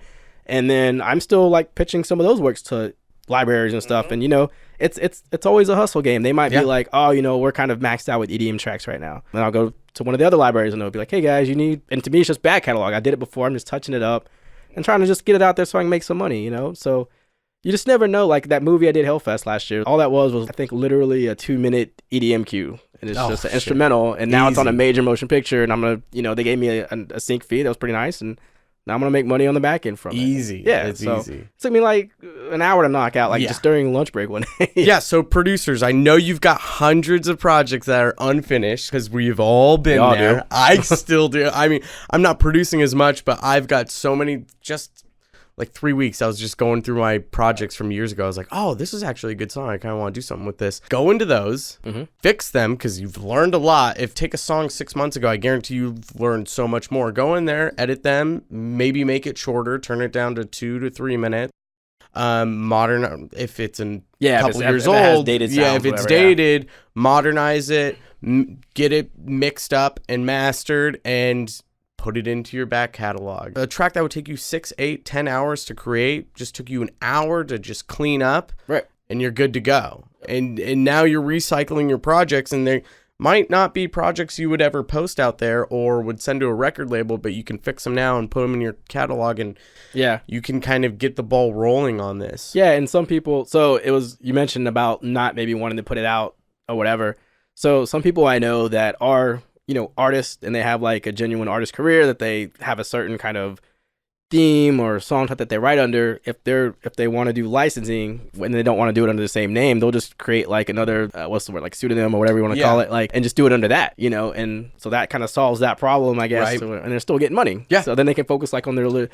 Speaker 2: And then I'm still like pitching some of those works to libraries and stuff. And, you know, it's always a hustle game. They might be like, oh, you know, we're kind of maxed out with EDM tracks right now. And I'll go to one of the other libraries and they'll be like, hey guys, and to me, it's just back catalog. I did it before. I'm just touching it up and trying to just get it out there so I can make some money, you know? So you just never know. Like that movie I did, Hellfest, last year, all that was I think literally a 2-minute EDM cue. And it's just an instrumental. And now it's on a major motion picture. And I'm going to, you know, they gave me a sync fee. That was pretty nice. And now I'm going to make money on the back end from it.
Speaker 1: Easy.
Speaker 2: Yeah.
Speaker 1: It's easy.
Speaker 2: It took me like an hour to knock out, like just during lunch break one day.
Speaker 1: Yeah. So producers, I know you've got hundreds of projects that are unfinished because we've all been there.
Speaker 2: Do.
Speaker 1: I still do. I mean, I'm not producing as much, but I've got so many, just like 3 weeks. I was just going through my projects from years ago. I was like, oh, this is actually a good song. I kind of want to do something with this. Go into those, fix them because you've learned a lot. If take a song 6 months ago, I guarantee you've learned so much more. Go in there, edit them, maybe make it shorter, turn it down to 2 to 3 minutes. Modern, if it's a couple years old, if it's dated, modernize it, get it mixed up and mastered, and put it into your back catalog. A track that would take you 6, 8, 10 hours to create just took you an hour to just clean up,
Speaker 2: right?
Speaker 1: And you're good to go. And now you're recycling your projects, and they might not be projects you would ever post out there or would send to a record label, but you can fix them now and put them in your catalog, and you can kind of get the ball rolling on this.
Speaker 2: Yeah, and some people, so it was, you mentioned about not maybe wanting to put it out or whatever. So some people I know that are, you know, artists, and they have like a genuine artist career, that they have a certain kind of theme or song type that they write under. If they want to do licensing, when they don't want to do it under the same name, they'll just create like another like pseudonym or whatever you want to call it, like, and just do it under that, you know. And so that kind of solves that problem, I guess.
Speaker 1: Right.
Speaker 2: And they're still getting money. Yeah. So then they can focus like on their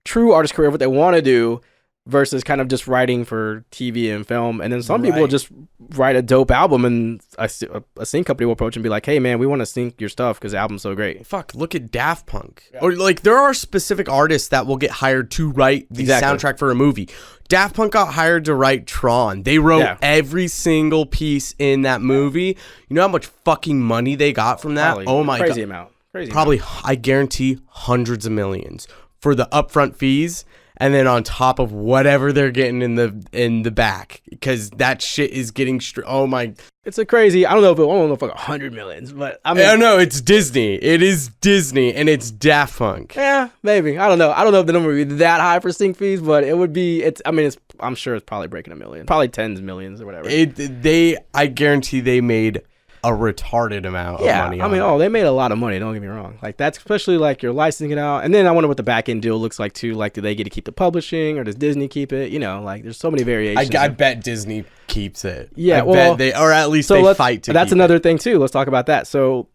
Speaker 2: true artist career, what they want to do, versus kind of just writing for TV and film. And then some people just write a dope album, and a sync company will approach and be like, hey man, we want to sync your stuff because the album's so great.
Speaker 1: Fuck, look at Daft Punk. Or like, there are specific artists that will get hired to write the soundtrack for a movie. Daft Punk got hired to write Tron. They wrote every single piece in that movie. You know how much fucking money they got from that?
Speaker 2: Probably
Speaker 1: oh my god.
Speaker 2: Crazy amount.
Speaker 1: Probably, I guarantee, hundreds of millions for the upfront fees. And then on top of whatever they're getting in the back, because that shit is getting oh my!
Speaker 2: It's a crazy. I don't know if like 100 millions, but I mean,
Speaker 1: no, it's Disney. It is Disney, and it's Daft Punk.
Speaker 2: Yeah, maybe. I don't know. I don't know if the number would be that high for sync fees, but it would be. I'm sure it's probably breaking $1 million, probably tens of millions or whatever.
Speaker 1: I guarantee they made a retarded amount of money.
Speaker 2: I mean, they made a lot of money, don't get me wrong. Like, that's especially like you're licensing it out. And then I wonder what the back end deal looks like too. Like, do they get to keep the publishing, or does Disney keep it? You know, like, there's so many variations.
Speaker 1: I bet Disney keeps it.
Speaker 2: Yeah,
Speaker 1: bet they, or at least they fight to
Speaker 2: that's
Speaker 1: keep
Speaker 2: another thing too. Let's talk about that. So,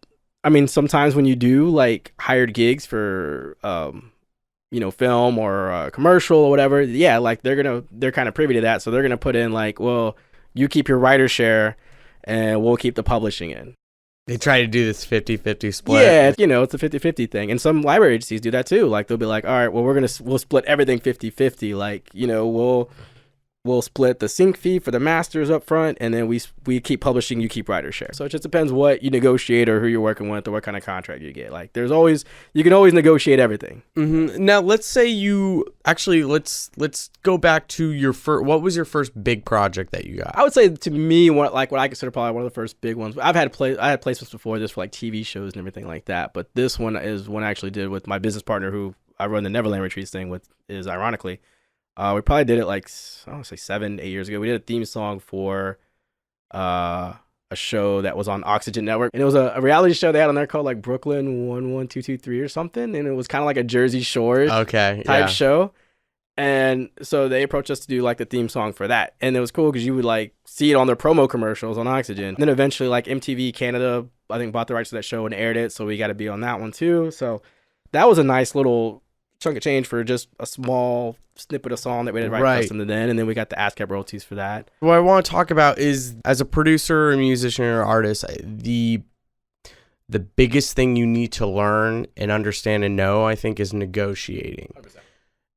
Speaker 2: I mean, sometimes when you do like hired gigs for you know, film or commercial or whatever, like they're kind of privy to that. So they're gonna put in like, well, you keep your writer share and we'll keep the publishing in.
Speaker 1: They try to do this 50-50 split.
Speaker 2: Yeah, you know, it's a 50-50 thing. And some library agencies do that too. Like, they'll be like, all right, well, we'll split everything 50-50. Like, you know, we'll split the sync fee for the masters up front, and then we keep publishing, you keep writer share. So it just depends what you negotiate or who you're working with or what kind of contract you get. Like you can always negotiate everything.
Speaker 1: Mm-hmm. Now let's say let's go back to your what was your first big project that you got?
Speaker 2: I would say to me, what I consider probably one of the first big ones. I had placements before this for like TV shows and everything like that, but this one is one I actually did with my business partner who I run the Neverland Retreats thing with, is ironically. We probably did it like, I don't know, say 7-8 years ago. We did a theme song for a show that was on Oxygen Network. And it was a reality show they had on there called like Brooklyn 11223 or something. And it was kind of like a Jersey Shore type show. And so they approached us to do like the theme song for that. And it was cool because you would like see it on their promo commercials on Oxygen. And then eventually like MTV Canada, I think, bought the rights to that show and aired it. So we got to be on that one too. So that was a nice little chunk of change for just a small snippet of song that we did right custom to then, and then we got the ASCAP royalties for that.
Speaker 1: What I want to talk about is, as a producer or musician or artist, the biggest thing you need to learn and understand and know, I think, is negotiating. 100%.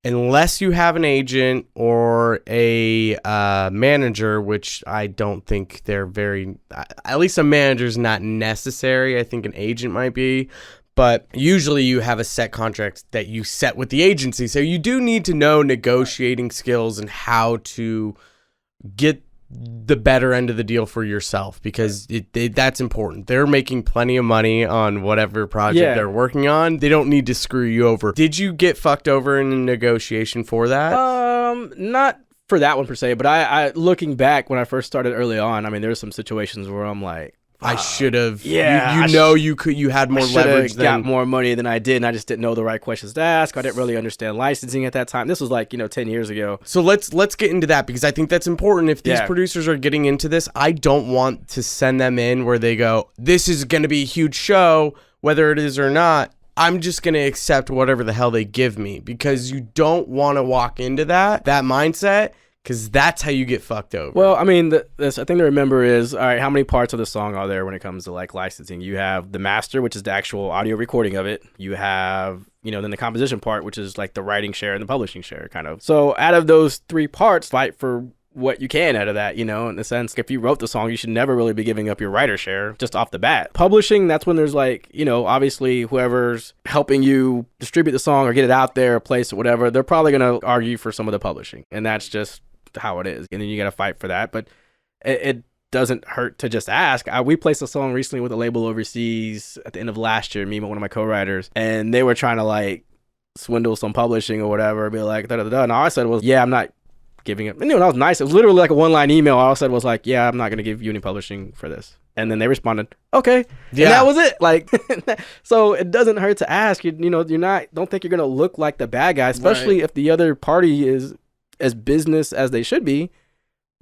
Speaker 1: Unless you have an agent or a manager, which I don't think they're very, at least a manager is not necessary. I think an agent might be. But usually you have a set contract that you set with the agency. So you do need to know negotiating skills and how to get the better end of the deal for yourself, because that's important. They're making plenty of money on whatever project they're working on. They don't need to screw you over. Did you get fucked over in a negotiation for that?
Speaker 2: Not for that one per se, but I looking back when I first started early on, I mean, there's some situations where I'm like,
Speaker 1: I should have.
Speaker 2: Yeah,
Speaker 1: you had more leverage.
Speaker 2: Got more money than I did, and I just didn't know the right questions to ask. I didn't really understand licensing at that time. This was like 10 years ago.
Speaker 1: So let's get into that, because I think that's important. If these producers are getting into this, I don't want to send them in where they go, "This is going to be a huge show, whether it is or not. I'm just going to accept whatever the hell they give me," because you don't want to walk into that mindset. Because that's how you get fucked over.
Speaker 2: Well, I mean, this I think to remember is, all right, how many parts of the song are there when it comes to like licensing? You have the master, which is the actual audio recording of it. You have, then the composition part, which is like the writing share and the publishing share, kind of. So out of those 3 parts, fight for what you can out of that, in the sense, if you wrote the song, you should never really be giving up your writer share just off the bat. Publishing, that's when there's like, obviously whoever's helping you distribute the song or get it out there, place it, whatever, they're probably going to argue for some of the publishing. And that's just how it is, and then you got to fight for that. But it doesn't hurt to just ask. We placed a song recently with a label overseas at the end of last year, me and one of my co-writers, and they were trying to like swindle some publishing or whatever, be like da da da. And all I said was, I'm not giving it. And that was nice. It was literally like a 1-line email. All I said was like, I'm not going to give you any publishing for this. And then they responded, okay. Yeah. And that was it. Like, so it doesn't hurt to ask. Don't think you're going to look like the bad guy, especially if the other party is as business as they should be.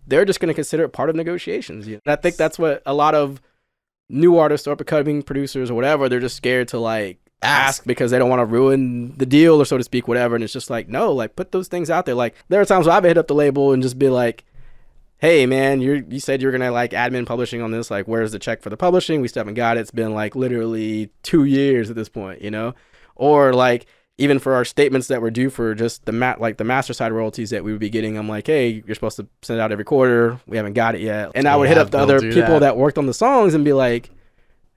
Speaker 2: They're just going to consider it part of negotiations. And I think that's what a lot of new artists or up-and-coming producers or whatever, they're just scared to like ask because they don't want to ruin the deal or so to speak, whatever. And it's just like, no, like put those things out there. Like there are times where I've hit up the label and just be like, hey man, you said you're going to like admin publishing on this. Like, where's the check for the publishing? We still haven't got it. It's been like literally 2 years at this point, or like, even for our statements that were due for just the master side royalties that we would be getting, I'm like, hey, you're supposed to send it out every quarter. We haven't got it yet. And I would hit up the other people that worked on the songs and be like,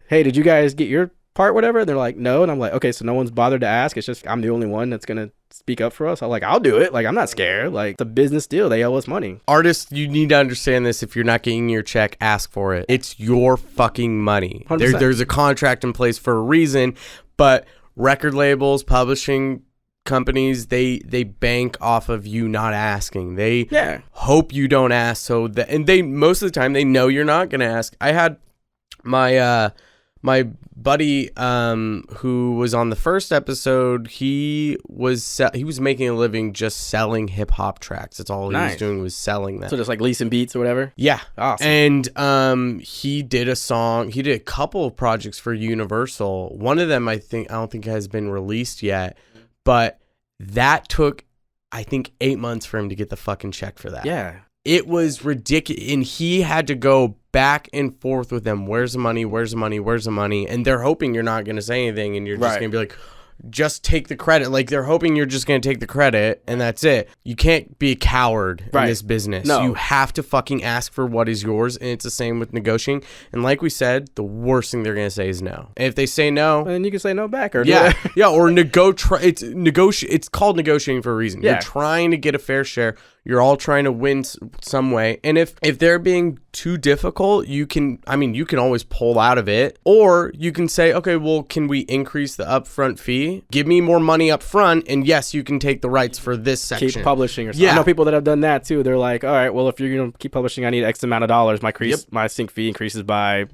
Speaker 2: hey, did you guys get your part, whatever? And they're like, no. And I'm like, okay, so no one's bothered to ask. It's just I'm the only one that's going to speak up for us. I'm like, I'll do it. Like, I'm not scared. Like, it's a business deal. They owe us money.
Speaker 1: Artists, you need to understand this. If you're not getting your check, ask for it. It's your fucking money. There's a contract in place for a reason, but record labels, publishing companies, they bank off of you not asking. They hope you don't ask, and they most of the time they know you're not gonna ask. I had my my buddy who was on the first episode. He was making a living just selling hip hop tracks. That's all he was doing, was selling them.
Speaker 2: So just like leasing beats or whatever.
Speaker 1: Yeah,
Speaker 2: awesome.
Speaker 1: And he did a song. He did a couple of projects for Universal. One of them I don't think has been released yet, but that took I think 8 months for him to get the fucking check for that.
Speaker 2: Yeah.
Speaker 1: It was ridiculous, and he had to go back and forth with them. Where's the money? Where's the money? Where's the money? And they're hoping you're not going to say anything, and you're just going to be like, just take the credit. Like, they're hoping you're just going to take the credit and that's it. You can't be a coward in this business.
Speaker 2: No.
Speaker 1: You have to fucking ask for what is yours, and it's the same with negotiating. And like we said, the worst thing they're going to say is no. And if they say no,
Speaker 2: then you can say no back or
Speaker 1: or it's called negotiating for a reason. You're trying to get a fair share. You're all trying to win some way. And if they're being too difficult, you can always pull out of it, or you can say, okay, well, can we increase the upfront fee? Give me more money up front, and yes, you can take the rights for this section.
Speaker 2: Keep publishing or something. I know people that have done that too. They're like, all right, well, if you're going to keep publishing, I need X amount of dollars. My sync fee increases by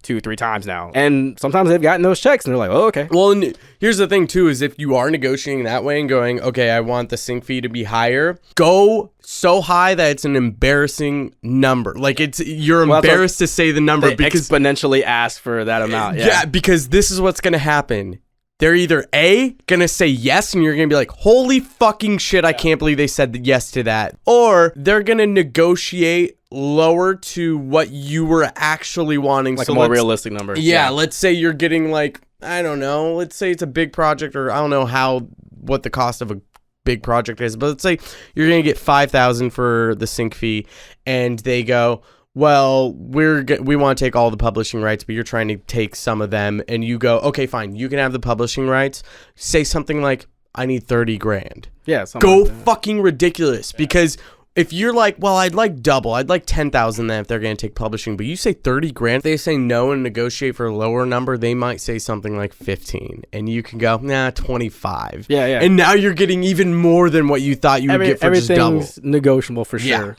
Speaker 2: 2-3 times now. And sometimes they've gotten those checks and they're like, oh, okay.
Speaker 1: Well, and here's the thing too, is if you are negotiating that way and going, okay, I want the sync fee to be higher, go so high that it's an embarrassing number. Like, you're embarrassed to say the number
Speaker 2: because exponentially ask for that amount.
Speaker 1: Yeah, because this is what's going to happen. They're either A, going to say yes, and you're going to be like, holy fucking shit, I can't believe they said yes to that. Or they're going to negotiate lower to what you were actually wanting.
Speaker 2: Like a more realistic number.
Speaker 1: Yeah, let's say you're getting like, I don't know, let's say it's a big project, or I don't know what the cost of a big project is, but let's say you're going to get $5,000 for the sync fee, and they go, well, we want to take all the publishing rights, but you're trying to take some of them, and you go, okay, fine, you can have the publishing rights. Say something like, I need $30,000.
Speaker 2: Yeah,
Speaker 1: go like fucking ridiculous, because if you're like, well, I'd like double, I'd like 10,000 then if they're going to take publishing, but you say $30,000, they say no and negotiate for a lower number, they might say something like 15, and you can go, nah, 25.
Speaker 2: Yeah.
Speaker 1: And now you're getting even more than what you thought you would get for just double.
Speaker 2: Everything's negotiable for sure.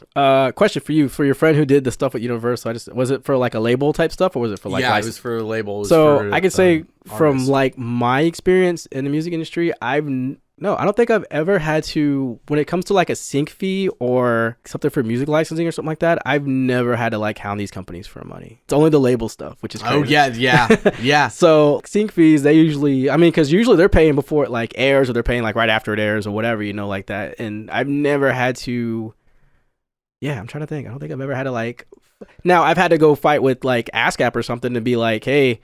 Speaker 2: Question for you, for your friend who did the stuff at Universal, was it for like a label type stuff, or was it for like
Speaker 1: it was for a label.
Speaker 2: So I could say from like my experience in the music industry, I don't think I've ever had to, when it comes to like a sync fee or something for music licensing or something like that, I've never had to like hound these companies for money. It's only the label stuff, which is crazy.
Speaker 1: Oh, yeah.
Speaker 2: So sync fees, they usually, because usually they're paying before it like airs, or they're paying like right after it airs or whatever, like that. And I've never had to, I'm trying to think. I don't think I've ever had to like, now I've had to go fight with like ASCAP or something to be like, hey,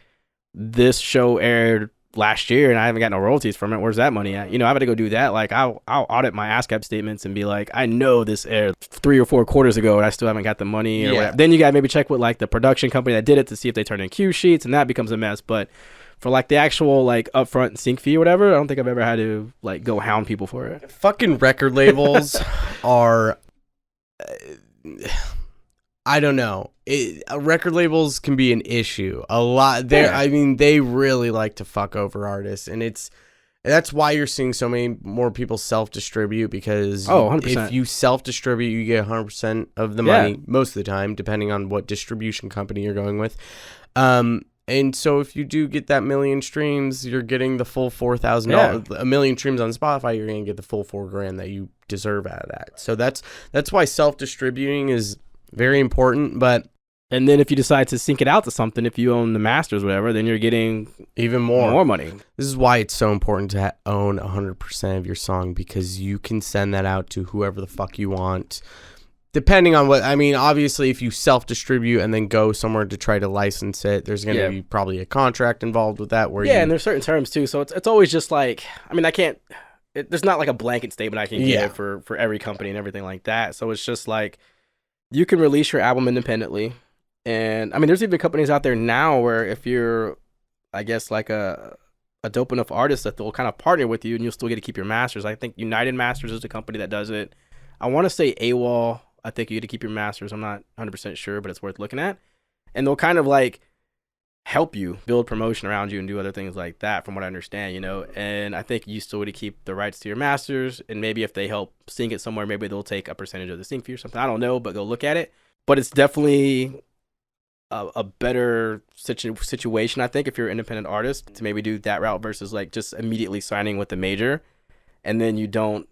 Speaker 2: this show aired last year and I haven't got no royalties from it. Where's that money at? I've had to go do that. Like, I'll audit my ASCAP statements and be like, I know this aired 3 or 4 quarters ago and I still haven't got the money or whatever. Then you gotta maybe check with like the production company that did it to see if they turned in cue sheets, and that becomes a mess. But for like the actual like upfront sync fee or whatever, I don't think I've ever had to like go hound people for it.
Speaker 1: Fucking record labels are I don't know. Record labels can be an issue a lot. They really like to fuck over artists, and that's why you're seeing so many more people self-distribute, because
Speaker 2: 100%.
Speaker 1: if you self-distribute, you get 100% of the money most of the time, depending on what distribution company you're going with. And so if you do get that million streams, you're getting the full $4,000. A million streams on Spotify, you're going to get the full $4,000 that you deserve out of that. So that's why self-distributing is very important.
Speaker 2: And then if you decide to sync it out to something, if you own the masters, whatever, then you're getting
Speaker 1: even more
Speaker 2: money.
Speaker 1: This is why it's so important to own 100% of your song, because you can send that out to whoever the fuck you want. Depending on obviously, if you self-distribute and then go somewhere to try to license it, there's going to be probably a contract involved with that. And
Speaker 2: there's certain terms too. So it's always just like, there's not like a blanket statement I can give for every company and everything like that. So it's just like, you can release your album independently. And there's even companies out there now where if you're, I guess, like a dope enough artist, that they'll kind of partner with you and you'll still get to keep your masters. I think United Masters is the company that does it. I want to say AWOL, I think you get to keep your masters. I'm not 100% sure, but it's worth looking at. And they'll kind of like help you build promotion around you and do other things like that, from what I understand, And I think you still would keep the rights to your masters, and maybe if they help sync it somewhere, maybe they'll take a percentage of the sync fee or something. I don't know, but go look at it. But it's definitely a better situation, I think, if you're an independent artist, to maybe do that route versus like just immediately signing with the major, and then you don't,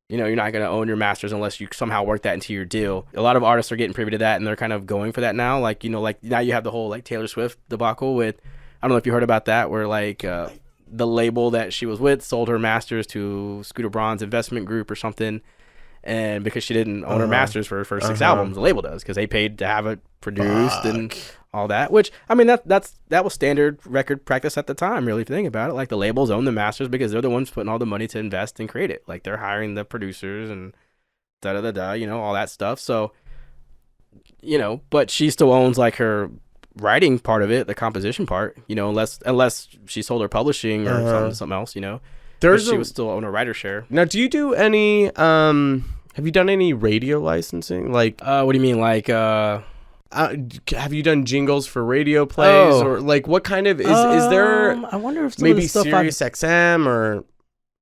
Speaker 2: you're not going to own your masters unless you somehow work that into your deal. A lot of artists are getting privy to that, and they're kind of going for that now. Like, like now you have the whole like Taylor Swift debacle with, I don't know if you heard about that, where like the label that she was with sold her masters to Scooter Braun's investment group or something. And because she didn't own her masters for her first 6 albums, the label does, because they paid to have it produced and all that. Which I mean, that was standard record practice at the time. Really, if you think about it, like the labels own the masters because they're the ones putting all the money to invest and create it. Like they're hiring the producers and all that stuff. So, but she still owns like her writing part of it, the composition part. Unless she sold her publishing or something else. She was still on a writer share.
Speaker 1: Now, do you do any? Have you done any radio licensing? Like,
Speaker 2: what do you mean? Like,
Speaker 1: have you done jingles for radio plays or like what kind of is there?
Speaker 2: I wonder if
Speaker 1: maybe Sirius XM or.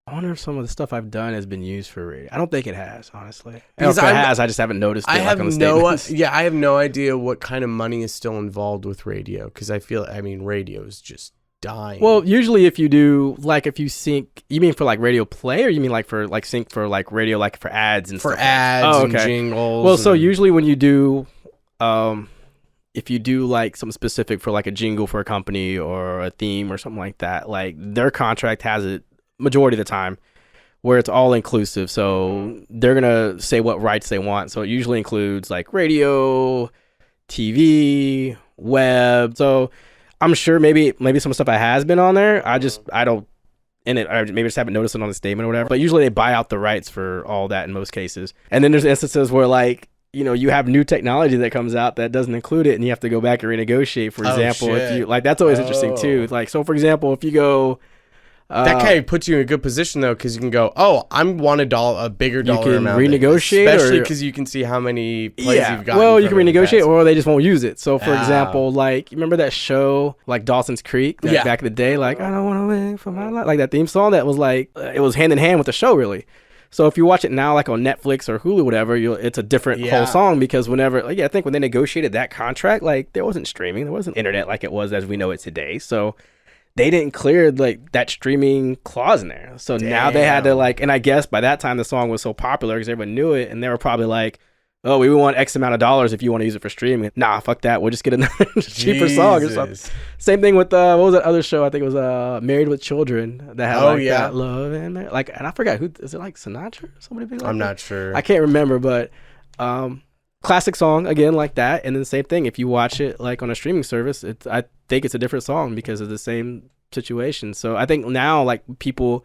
Speaker 2: I wonder if some of the stuff I've done has been used for radio. I don't think it has, honestly. Because if it has, I just haven't noticed it. I have
Speaker 1: I have no idea what kind of money is still involved with radio because radio is just dying.
Speaker 2: Well, usually if you do, like if you sync, you mean for like radio play or you mean like for like sync for like radio, like for ads and stuff?
Speaker 1: For ads and jingles.
Speaker 2: Well, so usually when you do, if you do like something specific for like a jingle for a company or a theme or something like that, like their contract has it majority of the time where it's all inclusive. So they're going to say what rights they want. So it usually includes like radio, TV, web. So I'm sure maybe some stuff has been on there. I don't in it. I maybe just haven't noticed it on the statement or whatever. But usually they buy out the rights for all that in most cases. And then there's instances where like, you have new technology that comes out that doesn't include it and you have to go back and renegotiate. For example, if you like, that's always interesting too. Like, so for example, if you go,
Speaker 1: that kind of puts you in a good position though, because you can go, I want a bigger dollar amount.
Speaker 2: You can renegotiate,
Speaker 1: especially because you can see how many plays you've got.
Speaker 2: Well, you can renegotiate, or they just won't use it. So, for example, like remember that show, like Dawson's Creek, back in the day, like I don't want to wait for my life, like that theme song that was like it was hand in hand with the show, really. So if you watch it now, like on Netflix or Hulu, whatever, it's a different whole song because whenever, I think when they negotiated that contract, like there wasn't streaming, there wasn't internet like it was as we know it today. So they didn't clear like that streaming clause in there. So now they had to like, and I guess by that time the song was so popular because everyone knew it, and they were probably like, oh, we want X amount of dollars if you want to use it for streaming. Nah, fuck that. We'll just get another cheaper song or something. Same thing with what was that other show? I think it was Married with Children that had that love in there. Like, and I forgot who is it, like Sinatra or somebody big like
Speaker 1: I'm
Speaker 2: that?
Speaker 1: not sure.
Speaker 2: I can't remember, but classic song again like that. And then the same thing if you watch it like on a streaming service, I think it's a different song because of the same situation. So I think now like people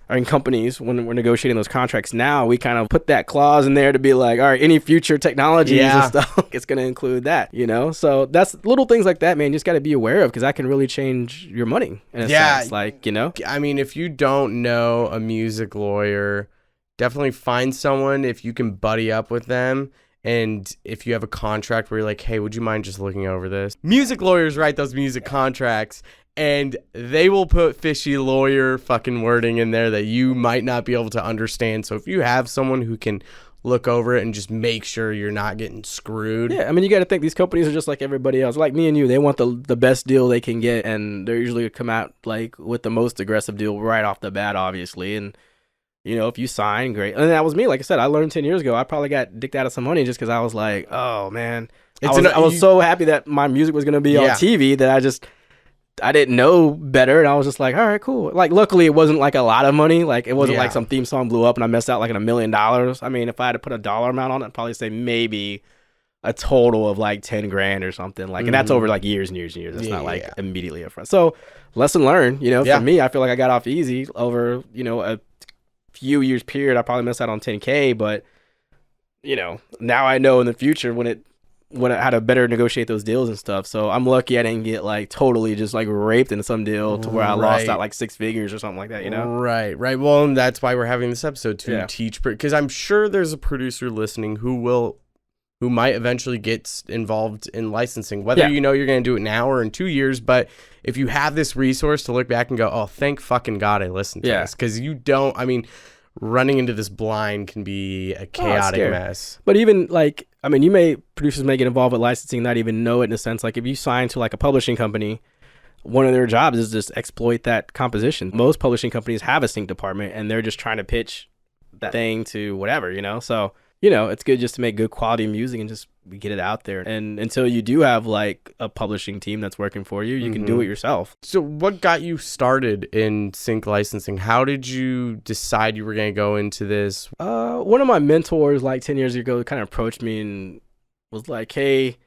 Speaker 2: are in companies when we're negotiating those contracts now, we kind of put that clause in there to be like, all right, any future technologies and stuff, it's going to include that, so that's little things like that, man. You just got to be aware of because that can really change your money in a sense. Like,
Speaker 1: I mean, if you don't know a music lawyer, definitely find someone if you can buddy up with them. And if you have a contract where you're like, hey, would you mind just looking over this? Music lawyers write those music contracts, and they will put fishy lawyer fucking wording in there that you might not be able to understand. So if you have someone who can look over it and just make sure you're not getting screwed.
Speaker 2: Yeah, I mean, you got to think these companies are just like everybody else. Like me and you, they want the best deal they can get, and they're usually come out like with the most aggressive deal right off the bat, obviously. And if you sign, great. And that was me. Like I said, I learned 10 years ago. I probably got dicked out of some money just because I was like, oh, man. I was so happy that my music was going to be on TV that I didn't know better. And I was just like, all right, cool. Like, luckily, it wasn't like a lot of money. Like, it wasn't like some theme song blew up and I missed out like $1 million. I mean, if I had to put a dollar amount on it, I'd probably say maybe a total of like 10 grand or something. Like, and that's over like years and years and years. It's not like immediately upfront. So, lesson learned, for me, I feel like I got off easy over, a few years period. I probably missed out on 10K, but now I know in the future how to better negotiate those deals and stuff. So I'm lucky I didn't get like totally just like raped in some deal to where I lost out like 6 figures or something like that,
Speaker 1: Right. Well, and that's why we're having this episode to teach, because I'm sure there's a producer listening who might eventually get involved in licensing, whether you're going to do it now or in 2 years. But if you have this resource to look back and go, oh, thank fucking God I listened to this, because running into this blind can be a chaotic mess.
Speaker 2: But even like, producers may get involved with licensing, not even know it in a sense. Like if you sign to like a publishing company, one of their jobs is just exploit that composition. Most publishing companies have a sync department and they're just trying to pitch that thing to whatever, So, it's good just to make good quality music and just get it out there. And until you do have like a publishing team that's working for you, you can do it yourself.
Speaker 1: So what got you started in sync licensing? How did you decide you were going to go into this?
Speaker 2: One of my mentors like 10 years ago kind of approached me and was like, hey,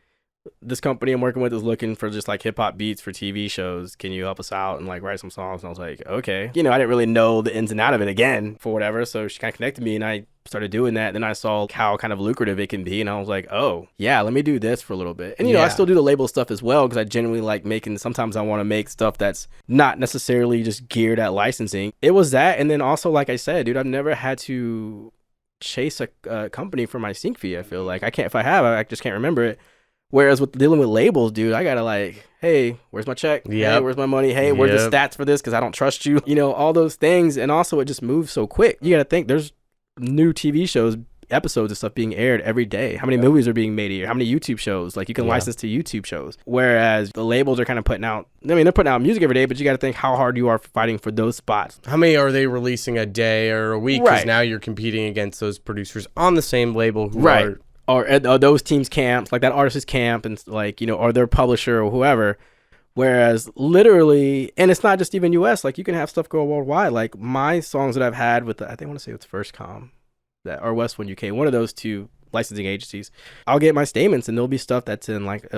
Speaker 2: this company I'm working with is looking for just like hip hop beats for TV shows. Can you help us out and like write some songs? And I was like, okay. You know, I didn't really know the ins and out of it again for whatever. So she kind of connected me and I started doing that. Then I saw how kind of lucrative it can be. And I was like, oh, yeah, let me do this for a little bit. And, you know, I still do the label stuff as well because I genuinely like making, sometimes I want to make stuff that's not necessarily just geared at licensing. It was that. And then also, like I said, dude, I've never had to chase a company for my sync fee. I feel like I can't, if I have, I just can't remember it. Whereas with dealing with labels, dude, I gotta like, hey, where's my check? Hey, where's my money? Hey, where's the stats for this? Because I don't trust you. You know, all those things. And also, it just moves so quick. You gotta think there's new TV shows, episodes of stuff being aired every day. How many movies are being made a year? How many YouTube shows? Like, you can license to YouTube shows. Whereas the labels are kind of putting out, I mean, they're putting out music every day, but you got to think how hard you are fighting for those spots.
Speaker 1: How many are they releasing a day or a week? Because now you're competing against those producers on the same label who are...
Speaker 2: Or those teams' camps, like that artist's camp, and like, you know, or their publisher or whoever. Whereas literally, and it's not just even US, like you can have stuff go worldwide. Like my songs that I've had with, I think I want to say it's First Com, that or West One UK, one of those two licensing agencies. I'll get my statements and there'll be stuff that's in like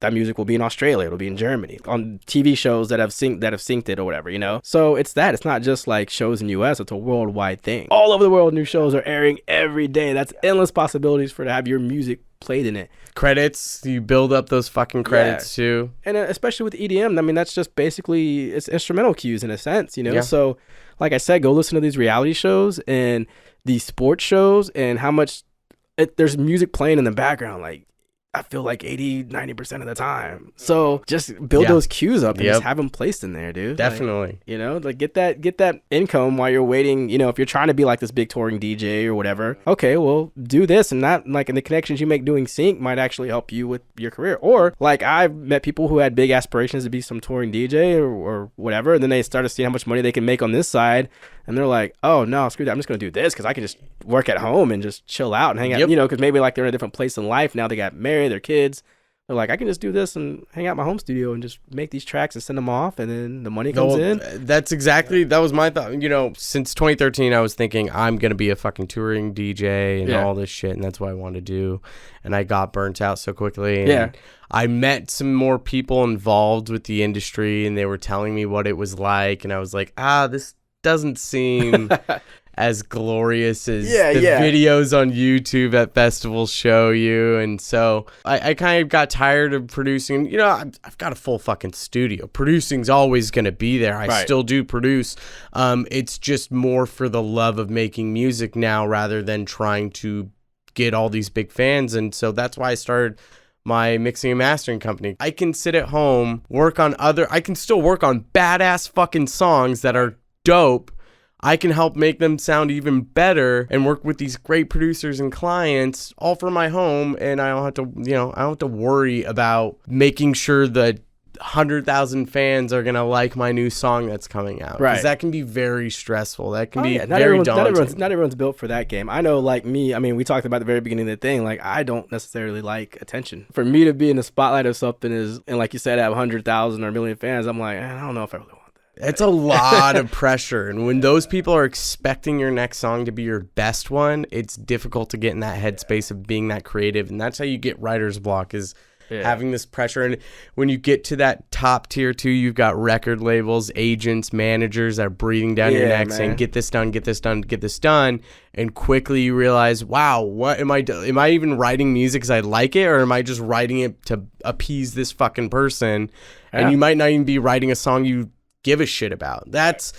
Speaker 2: that music will be in Australia, it'll be in Germany, on TV shows that have synced it or whatever, you know? So it's not just like shows in US, it's a worldwide thing. All over the world, new shows are airing every day. That's endless possibilities for to have your music played in it.
Speaker 1: Credits, you build up those fucking credits too.
Speaker 2: And especially with EDM, I mean, that's just basically, it's instrumental cues in a sense, you know? So like I said, go listen to these reality shows and these sports shows and how much there's music playing in the background, like, I feel like 80-90% of the time. So just build those cues up and just have them placed in there, dude.
Speaker 1: Definitely.
Speaker 2: Like, you know, like get that income while you're waiting. You know, if you're trying to be like this big touring DJ or whatever, okay, well, do this, and that, like, and the connections you make doing sync might actually help you with your career. Or like I've met people who had big aspirations to be some touring DJ or whatever, and then they started seeing how much money they can make on this side, and they're like, oh no, screw that, I'm just gonna do this because I can just work at home and just chill out and hang out. You know, because maybe like they're in a different place in life now. They got married, their kids. They're like, I can just do this and hang out in my home studio and just make these tracks and send them off, and then the money comes in.
Speaker 1: That was my thought. You know, since 2013, I was thinking I'm gonna be a fucking touring DJ and all this shit, and that's what I want to do. And I got burnt out so quickly. And I met some more people involved with the industry, and they were telling me what it was like, and I was like, this doesn't seem as glorious as the videos on YouTube at festivals show you. And so I kind of got tired of producing. You know, I've got a full fucking studio. Producing's always going to be there. I still do produce. It's just more for the love of making music now rather than trying to get all these big fans. And so that's why I started my mixing and mastering company. I can sit at home, I can still work on badass fucking songs that are dope. I can help make them sound even better and work with these great producers and clients all from my home, and I don't have to worry about making sure that 100,000 fans are gonna like my new song that's coming out. Because that can be very stressful. That can be very daunting.
Speaker 2: Not everyone's built for that game. I know, like me, I mean, we talked about at the very beginning of the thing, like I don't necessarily like attention. For me to be in the spotlight of something and like you said, have 100,000 or a million fans, I'm like, I don't know if I really want.
Speaker 1: It's a lot of pressure, and when those people are expecting your next song to be your best one, it's difficult to get in that headspace of being that creative, and that's how you get writer's block, is having this pressure. And when you get to that top tier 2, you've got record labels, agents, managers that are breathing down your neck saying, get this done, get this done, get this done, and quickly you realize, wow, what am I doing? Am I even writing music because I like it, or am I just writing it to appease this fucking person? And you might not even be writing a song you give a shit about. And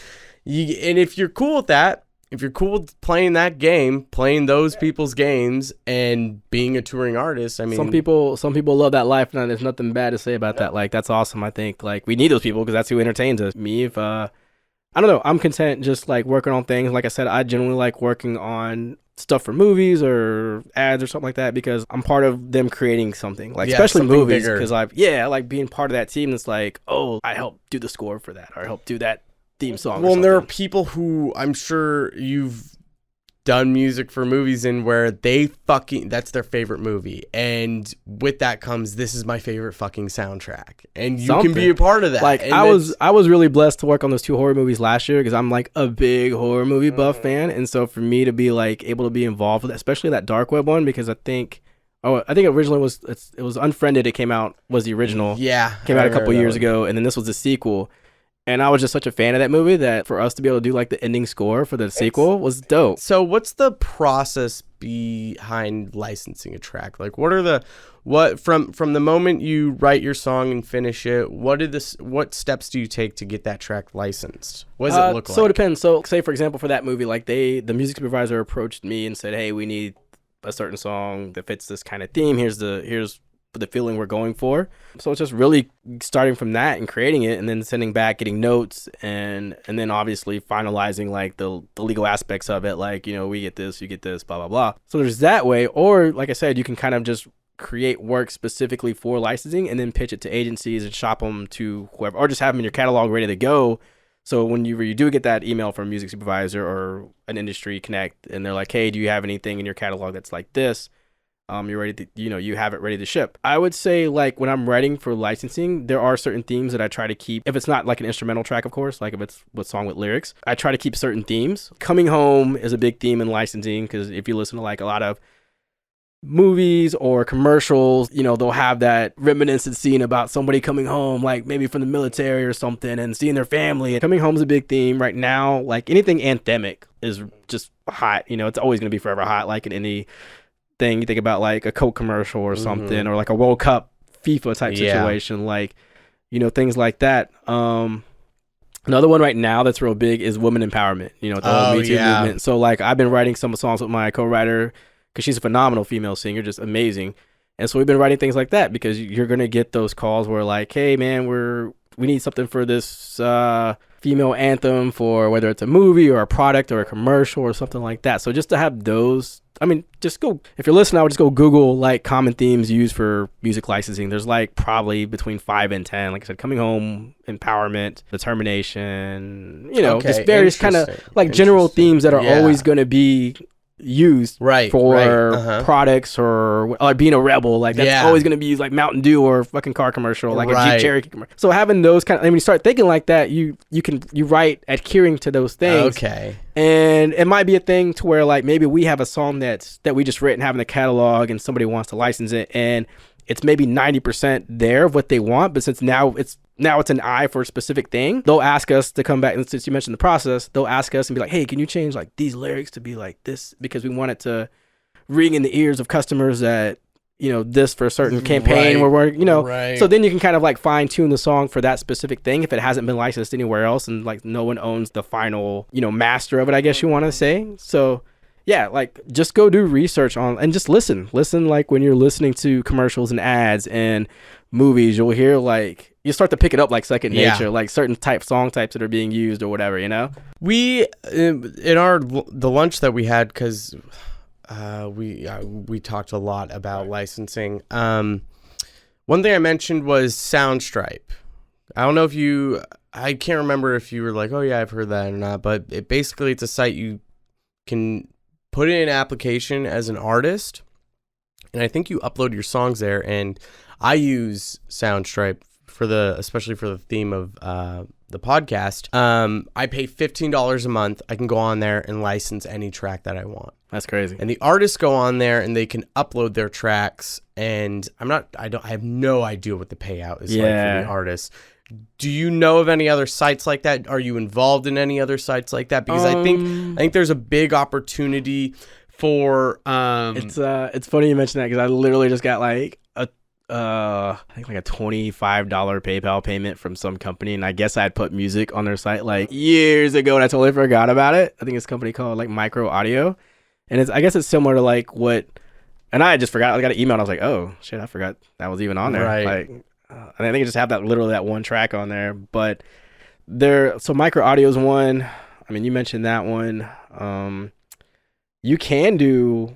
Speaker 1: if you're cool with that, if you're cool with playing that game, playing those people's games, and being a touring artist, I mean,
Speaker 2: some people love that life, and there's nothing bad to say about that. Like, that's awesome. I think like we need those people because that's who entertains us. Me, if I don't know, I'm content just like working on things. Like I said, I generally like working on stuff for movies or ads or something like that because I'm part of them creating something, like especially movies, because I like being part of that team that's like, oh, I helped do the score for that, or I helped do that theme song.
Speaker 1: Well, and there are people who I'm sure you've done music for movies in where that's their favorite movie, and with that comes, this is my favorite fucking soundtrack, and you can be a part of that.
Speaker 2: Like, I was really blessed to work on those 2 horror movies last year because I'm like a big horror movie buff fan, and so for me to be like able to be involved with, especially that Dark Web one, because I think Oh, I think originally it was Unfriended. It came out was the original.
Speaker 1: Yeah,
Speaker 2: Came out a couple years ago, and then this was the sequel. And I was just such a fan of that movie that for us to be able to do like the ending score for the sequel was dope.
Speaker 1: So what's the process behind licensing a track? Like what from the moment you write your song and finish it, what steps do you take to get that track licensed? What does it look like?
Speaker 2: So it depends. So say for example for that movie, like the music supervisor approached me and said, "Hey, we need a certain song that fits this kind of theme. Here's the feeling we're going for." So it's just really starting from that and creating it, and then sending back, getting notes, and then obviously finalizing like the legal aspects of it, like, you know, we get this, you get this, blah blah blah. So there's that way, or like I said, you can kind of just create work specifically for licensing and then pitch it to agencies and shop them to whoever, or just have them in your catalog ready to go. So when you do get that email from a music supervisor or an industry connect, and they're like, "Hey, do you have anything in your catalog that's like this?" You're ready to, you have it ready to ship. I would say like when I'm writing for licensing, there are certain themes that I try to keep. If it's not like an instrumental track, of course, like if it's with song with lyrics, I try to keep certain themes. Coming home is a big theme in licensing, because if you listen to like a lot of movies or commercials, they'll have that reminiscent scene about somebody coming home, like maybe from the military or something, and seeing their family. And coming home is a big theme right now. Like anything anthemic is just hot. It's always going to be forever hot. Like in any thing you think about, like a Coke commercial or something, or like a World Cup FIFA type situation, like things like that. Another one right now that's real big is women empowerment, the whole Me Too movement. So like I've been writing some songs with my co-writer, because she's a phenomenal female singer, just amazing. And so we've been writing things like that, because you're gonna get those calls where like, "Hey man, we need something for this female anthem for whether it's a movie or a product or a commercial or something like that." So just to have those, just go, if you're listening, I would just go Google like common themes used for music licensing. There's like probably between 5 and 10. Like I said, coming home, empowerment, determination, just various kind of like general themes that are always going to be used for products, or like being a rebel, like that's always going to be used, like Mountain Dew or a fucking car commercial, like a Jeep Cherokee commercial. So having those kind of, when you start thinking like that, you write adhering to those things. Okay. And it might be a thing to where like maybe we have a song that we just written, have in the catalog, and somebody wants to license it, and it's maybe 90% there of what they want, but since now it's an eye for a specific thing, they'll ask us to come back. And since you mentioned the process, they'll ask us and be like, "Hey, can you change like these lyrics to be like this?" Because we want it to ring in the ears of customers that, this for a certain campaign where we're, so then you can kind of like fine tune the song for that specific thing if it hasn't been licensed anywhere else, and like no one owns the final, master of it, I guess you want to say. So yeah, like just go do research on, and just listen like when you're listening to commercials and ads and movies, you'll hear like, you start to pick it up like second nature, like certain song types that are being used or whatever, we in the lunch that we had, because we talked a lot about licensing. One thing I mentioned was Soundstripe. I don't know if I can't remember if you were like, "Oh yeah, I've heard that" or not, but it's a site you can put in an application as an artist, and I think you upload your songs there. And I use Soundstripe especially for the theme of the podcast. I pay $15 a month. I can go on there and license any track that I want. That's crazy.
Speaker 1: And the artists go on there and they can upload their tracks. And I have no idea what the payout is like for the artists. Do you know of any other sites like that? Are you involved in any other sites like that? Because I think there's a big opportunity for
Speaker 2: it's funny you mention that, because I literally just got like I think like a $25 PayPal payment from some company, and I guess I had put music on their site like years ago and I totally forgot about it. I think it's a company called like Micro Audio, and I guess it's similar to like and I just forgot. I got an email and I was like, "Oh shit, I forgot that was even on there." Like and I think I just have that one track on there. But so Micro Audio is one. You mentioned that one. You can do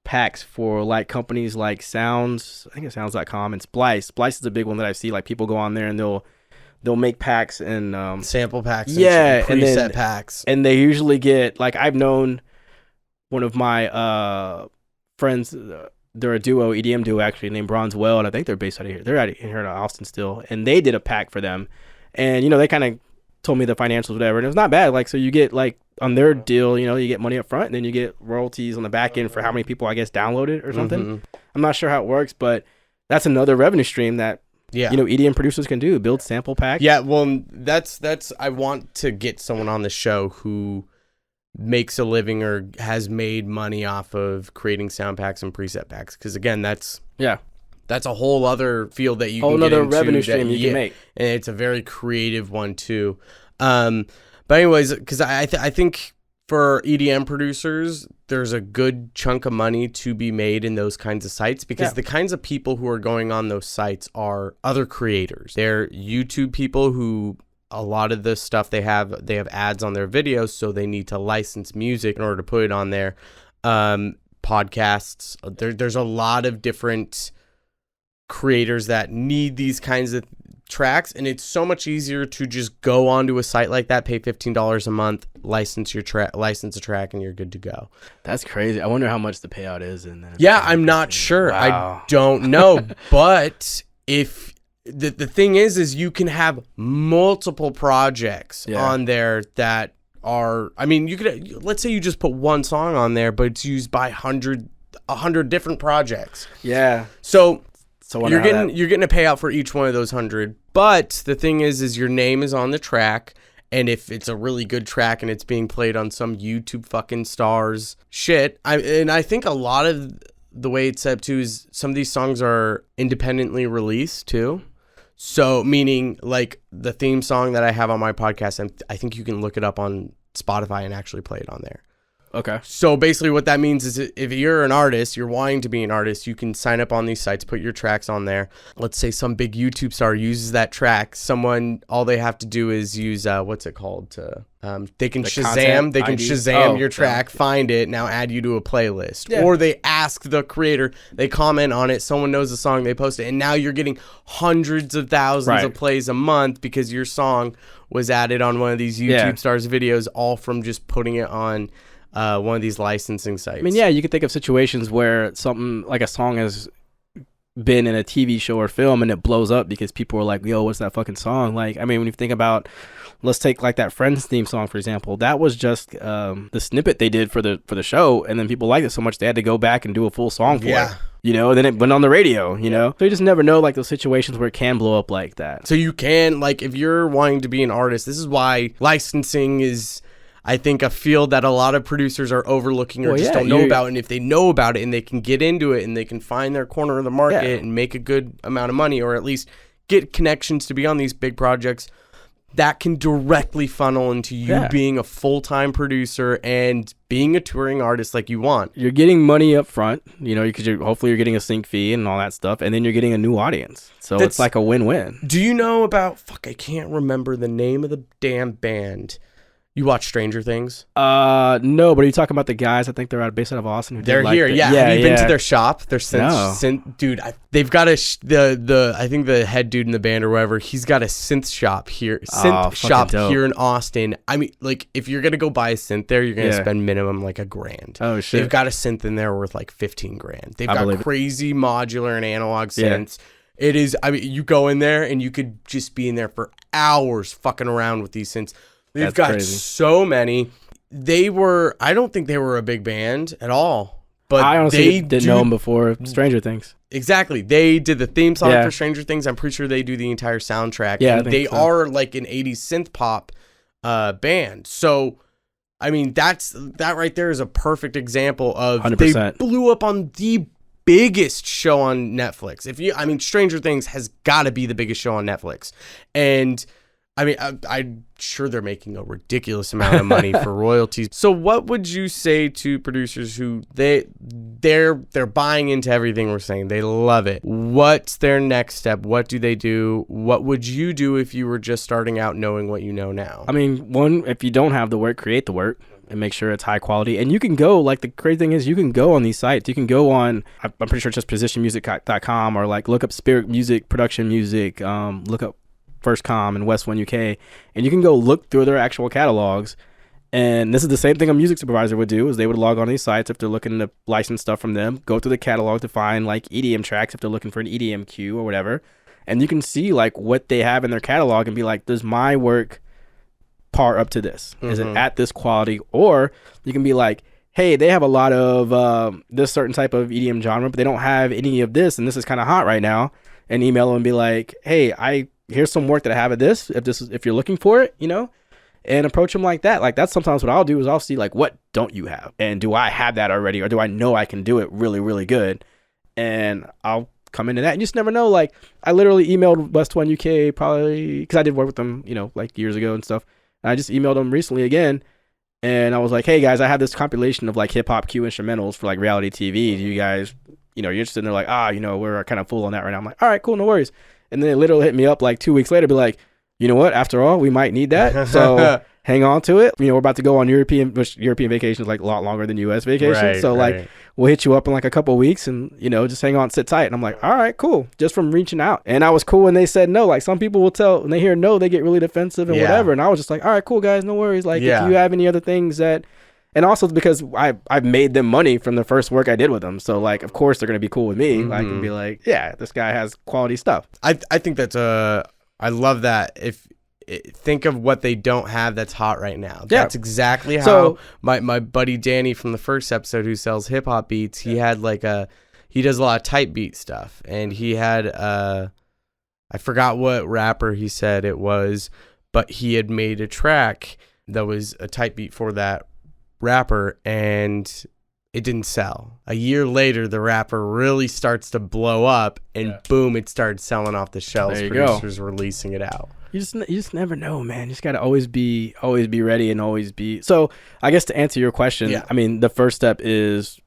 Speaker 2: packs for like companies like Sounds, I think it's sounds.com, and Splice. Splice is a big one that I see. Like people go on there and they'll make packs and
Speaker 1: sample packs,
Speaker 2: and
Speaker 1: preset packs,
Speaker 2: and they usually get, like, I've known one of my friends, they're a EDM duo actually, named Bronzewell, and I think they're based out of here. They're out of here in Austin still, and they did a pack for them, and they kind of told me the financials, whatever, and it was not bad. Like, so you get like on their deal, you know, you get money up front and then you get royalties on the back end for how many people, I guess, download it or something. Mm-hmm. I'm not sure how it works, but that's another revenue stream that, you know, EDM producers can do, build sample packs.
Speaker 1: Yeah, well, that's I want to get someone on the show who makes a living or has made money off of creating sound packs and preset packs, because again, that's a whole other field that you can get into. Whole other revenue stream you can make, and it's a very creative one too. But anyways, because I think for EDM producers, there's a good chunk of money to be made in those kinds of sites, because the kinds of people who are going on those sites are other creators. They're YouTube people who, a lot of the stuff they have ads on their videos, so they need to license music in order to put it on there. Podcasts. There's a lot of different creators that need these kinds of tracks, and it's so much easier to just go onto a site like that, pay $15 a month, license a track, and you're good to go.
Speaker 2: That's crazy. I wonder how much the payout is in that.
Speaker 1: Yeah, I'm not sure. Wow. I don't know. But if the thing is you can have multiple projects on there that are, I mean, you could, let's say you just put one song on there, but it's used by 100 different projects.
Speaker 2: Yeah.
Speaker 1: So you're getting a payout for each one of those 100. But the thing is your name is on the track, and if it's a really good track and it's being played on some YouTube fucking stars shit, I think a lot of the way it's set up too is some of these songs are independently released too. So meaning like the theme song that I have on my podcast, I think you can look it up on Spotify and actually play it on there.
Speaker 2: Okay.
Speaker 1: So basically what that means is if you're an artist, you're wanting to be an artist, you can sign up on these sites, put your tracks on there. Let's say some big YouTube star uses that track. All they have to do is use, what's it called? They can Shazam your track, find it, now add you to a playlist. Yeah. Or they ask the creator, they comment on it, someone knows the song, they post it, and now you're getting hundreds of thousands of plays a month because your song was added on one of these YouTube stars videos, all from just putting it on one of these licensing sites.
Speaker 2: I mean, yeah, you could think of situations where something like a song has been in a TV show or film and it blows up because people are like, yo, what's that fucking song? Like, I mean, when you think about, let's take like that Friends theme song, for example, that was just the snippet they did for the show, and then people liked it so much they had to go back and do a full song for it. You know, then it went on the radio, you know? So you just never know, like, those situations where it can blow up like that.
Speaker 1: So you can, like, if you're wanting to be an artist, this is why licensing is, I think, a field that a lot of producers are overlooking or don't know about. And if they know about it and they can get into it and they can find their corner of the market and make a good amount of money, or at least get connections to be on these big projects, that can directly funnel into you being a full-time producer and being a touring artist like you want.
Speaker 2: You're getting money up front, you know, because hopefully you're getting a sync fee and all that stuff, and then you're getting a new audience. So it's like a win-win.
Speaker 1: Do you know about, I can't remember the name of the damn band. You watch Stranger Things?
Speaker 2: No, but are you talking about the guys? I think they're based out of Austin. Who
Speaker 1: they're here, Have you been to their shop? Their synth dude. They've got I think the head dude in the band or whatever. He's got a synth shop here. Here in Austin. I mean, like, if you're gonna go buy a synth there, you're gonna spend minimum like $1,000.
Speaker 2: Oh shit!
Speaker 1: They've got a synth in there worth like $15,000. They've got crazy modular and analog synths. It is. I mean, you go in there and you could just be in there for hours fucking around with these synths. They've got so many. I don't think they were a big band at all. But
Speaker 2: I honestly didn't know them before Stranger Things.
Speaker 1: Exactly. They did the theme song for Stranger Things. I'm pretty sure they do the entire soundtrack. Yeah, and they are like an 80s synth pop band. So, I mean, that right there is a perfect example of 100%. They blew up on the biggest show on Netflix. Stranger Things has got to be the biggest show on Netflix. And I mean, I'm sure they're making a ridiculous amount of money for royalties. So what would you say to producers who they're buying into everything we're saying? They love it. What's their next step? What do they do? What would you do if you were just starting out knowing what you know now?
Speaker 2: I mean, one, if you don't have the work, create the work and make sure it's high quality. And you can go, like, the crazy thing is you can go on these sites. You can go on, I'm pretty sure it's just positionmusic.com, or like look up Spirit Music, Production Music, look up First Com and West One UK, and you can go look through their actual catalogs. And this is the same thing a music supervisor would do, is they would log on these sites if they're looking to license stuff from them, go through the catalog to find like EDM tracks if they're looking for an EDM cue or whatever, and you can see like what they have in their catalog and be like, does my work par up to this? Is it at this quality? Or you can be like, hey, they have a lot of this certain type of EDM genre, but they don't have any of this, and this is kind of hot right now. And email them and be like, hey, here's some work that I have of this. If you're looking for it, and approach them like that. Like, that's sometimes what I'll do is I'll see like, what don't you have, and do I have that already, or do I know I can do it really, really good? And I'll come into that. And you just never know. Like, I literally emailed West One UK probably because I did work with them, like years ago and stuff. And I just emailed them recently again. And I was like, hey guys, I have this compilation of like hip hop Q instrumentals for like reality TV. Do you guys, you're interested? And they're like, we're kind of full on that right now. I'm like, all right, cool, no worries. And then they literally hit me up like 2 weeks later, be like, you know what? After all, we might need that. So hang on to it. We're about to go on European vacation is like a lot longer than US vacation.
Speaker 1: Right,
Speaker 2: so like, we'll hit you up in like a couple of weeks and, just hang on, sit tight. And I'm like, all right, cool. Just from reaching out. And I was cool when they said no. Like, some people will tell, when they hear no, they get really defensive and whatever. And I was just like, all right, cool, guys, no worries. Like, if you have any other things that, and also because I've made them money from the first work I did with them. So like, of course they're going to be cool with me. Like, and be like, yeah, this guy has quality stuff.
Speaker 1: I think that's I love that. Think of what they don't have that's hot right now. That's exactly how my buddy Danny from the first episode, who sells hip hop beats, he had he does a lot of type beat stuff, and he had I forgot what rapper he said it was, but he had made a track that was a type beat for that rapper, and it didn't sell. A year later, the rapper really starts to blow up, and boom, it starts selling off the shelves. Producers releasing it out.
Speaker 2: You just never know, man. You just got to always be ready and always be. So I guess to answer your question, I mean, the first step is,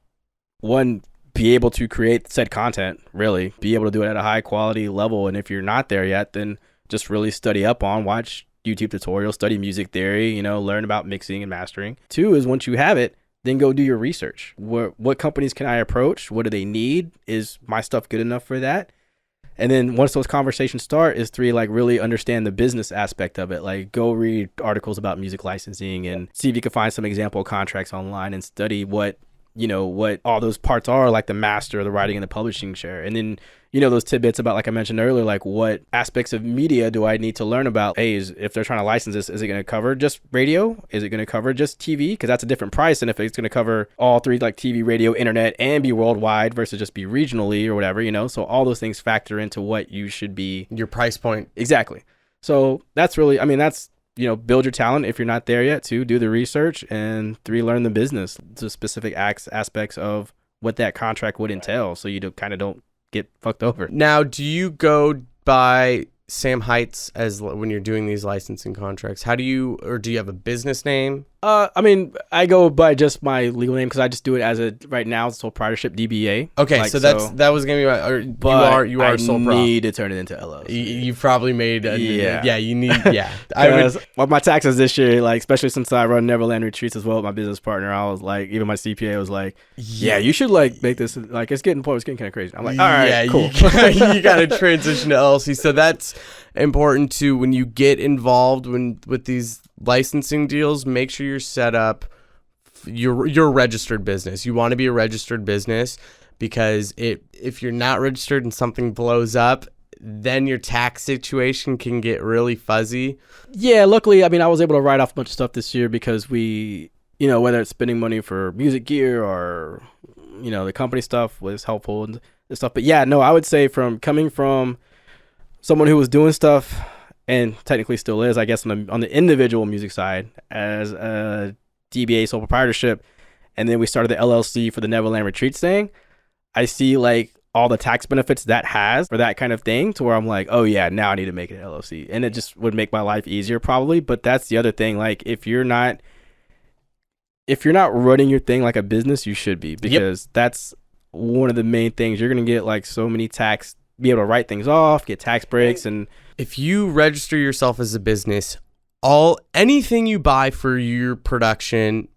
Speaker 2: one, be able to create said content, really be able to do it at a high quality level. And if you're not there yet, then just really study up on, watch YouTube tutorials, study music theory, learn about mixing and mastering. Two is, once you have it, then go do your research. What companies can I approach? What do they need? Is my stuff good enough for that? And then once those conversations start, is three, like, really understand the business aspect of it. Like, go read articles about music licensing and see if you can find some example contracts online and study what all those parts are, like the master, the writing, and the publishing share. And then, those tidbits about, like I mentioned earlier, like, what aspects of media do I need to learn about? Hey, if they're trying to license this, is it going to cover just radio? Is it going to cover just TV? Because that's a different price than if it's going to cover all three, like TV, radio, internet, and be worldwide versus just be regionally or whatever, So all those things factor into what you should be.
Speaker 1: Your price point.
Speaker 2: Exactly. So that's really, that's, build your talent if you're not there yet. Two, do the research. And three, learn the business, the specific aspects of what that contract would entail, so you don't get fucked over.
Speaker 1: Now, do you go by Sam Heights as when you're doing these licensing contracts? How do you have a business name?
Speaker 2: I go by just my legal name because I just do it as right now, sole proprietorship, DBA.
Speaker 1: Okay, so that was gonna be you are sole prop.
Speaker 2: I need to turn it into LLC.
Speaker 1: You've probably made you need
Speaker 2: Well, my taxes this year, like, especially since I run Neverland Retreats as well with my business partner, I was like, even my CPA was like, you should like make this, like, it's getting kind of crazy. I'm like, all right, cool.
Speaker 1: You gotta transition to LLC. So that's important too. When you get involved with these licensing deals, make sure you're set up. You're a registered business. You want to be a registered business, because if you're not registered and something blows up, then your tax situation can get really fuzzy.
Speaker 2: Yeah, luckily, I was able to write off a bunch of stuff this year because we, whether it's spending money for music gear or, the company stuff was helpful and stuff. But yeah, no, I would say coming from someone who was doing stuff, and technically still is, I guess, on the individual music side as a DBA sole proprietorship, and then we started the LLC for the Neverland Retreats thing, I see like all the tax benefits that has for that kind of thing, to where I'm like, oh yeah, now I need to make it an LLC, and it just would make my life easier probably. But that's the other thing, like, if you're not running your thing like a business, you should be, because that's one of the main things. You're gonna get like so many be able to write things off, get tax breaks. And
Speaker 1: if you register yourself as a business, anything you buy for your production,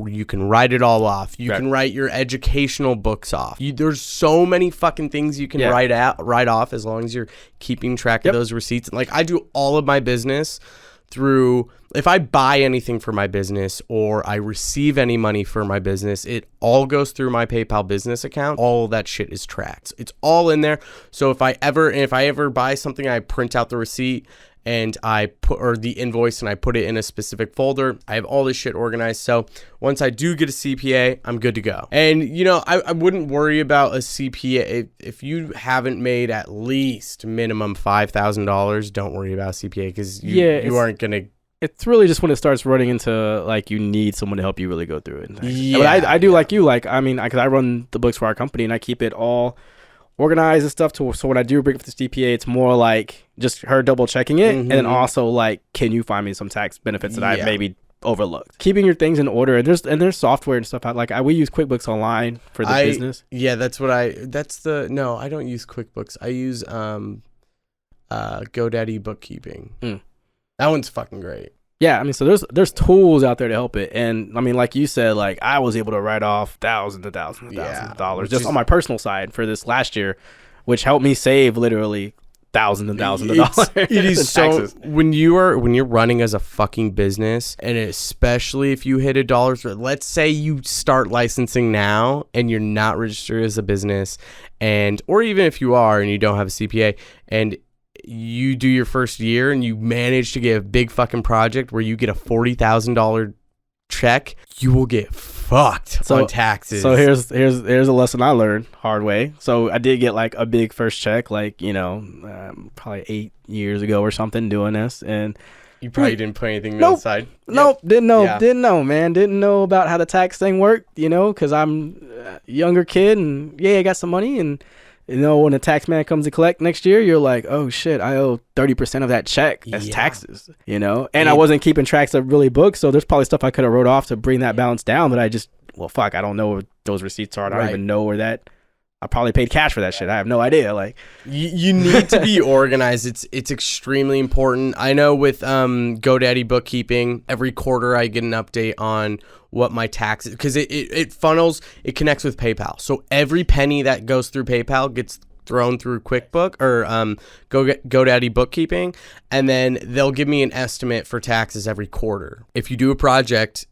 Speaker 1: you can write it all off. You can write your educational books off. There's so many fucking things you can write off, as long as you're keeping track of those receipts. Like, I do all of my business through, if I buy anything for my business or I receive any money for my business, it all goes through my PayPal business account. All that shit is tracked. It's all in there. So if I ever buy something, I print out the receipt and I put the invoice and I put it in a specific folder. I have all this shit organized. So once I do get a CPA, I'm good to go. And you know, I wouldn't worry about a CPA if you haven't made at least minimum $5,000. Don't worry about CPA because you aren't gonna.
Speaker 2: It's really just when it starts running into like you need someone to help you really go through it.
Speaker 1: Yeah,
Speaker 2: but I do like you, like I mean, because I run the books for our company and I keep it all organized and stuff. So when I do bring up this DPA, it's more like just her double checking it, and then also like, can you find me some tax benefits that I maybe overlooked? Keeping your things in order, and there's software and stuff out. Like we use QuickBooks Online for the business.
Speaker 1: Yeah, no, I don't use QuickBooks. I use GoDaddy Bookkeeping. That one's fucking great.
Speaker 2: Yeah, I mean, so there's tools out there to help it, and I mean, like you said, like I was able to write off thousands of dollars just on my personal side for this last year, which helped me save literally thousands and thousands of dollars.
Speaker 1: It is so when you're running as a fucking business, and especially if you hit $1. Let's say you start licensing now and you're not registered as a business, or even if you are and you don't have a CPA, and you do your first year and you manage to get a big fucking project where you get a $40,000 check, you will get fucked on taxes.
Speaker 2: So here's a lesson I learned hard way. So I did get like a big first check, like, you know, probably 8 years ago or something doing this, and
Speaker 1: you probably didn't put anything on the side.
Speaker 2: Nope, didn't know, man. Didn't know about how the tax thing worked, you know, because I'm a younger kid and I got some money, and you know, when the tax man comes to collect next year, you're like, oh shit, I owe 30% of that check as taxes, you know? And I wasn't keeping tracks of really books, so there's probably stuff I could have wrote off to bring that balance down, but I don't know where those receipts are. I don't even know where I probably paid cash for that shit. I have no idea. Like,
Speaker 1: you need to be organized. It's extremely important. I know with GoDaddy Bookkeeping, every quarter I get an update on what my taxes, because it connects with PayPal. So every penny that goes through PayPal gets thrown through QuickBook or GoDaddy Bookkeeping, and then they'll give me an estimate for taxes every quarter. If you do a project,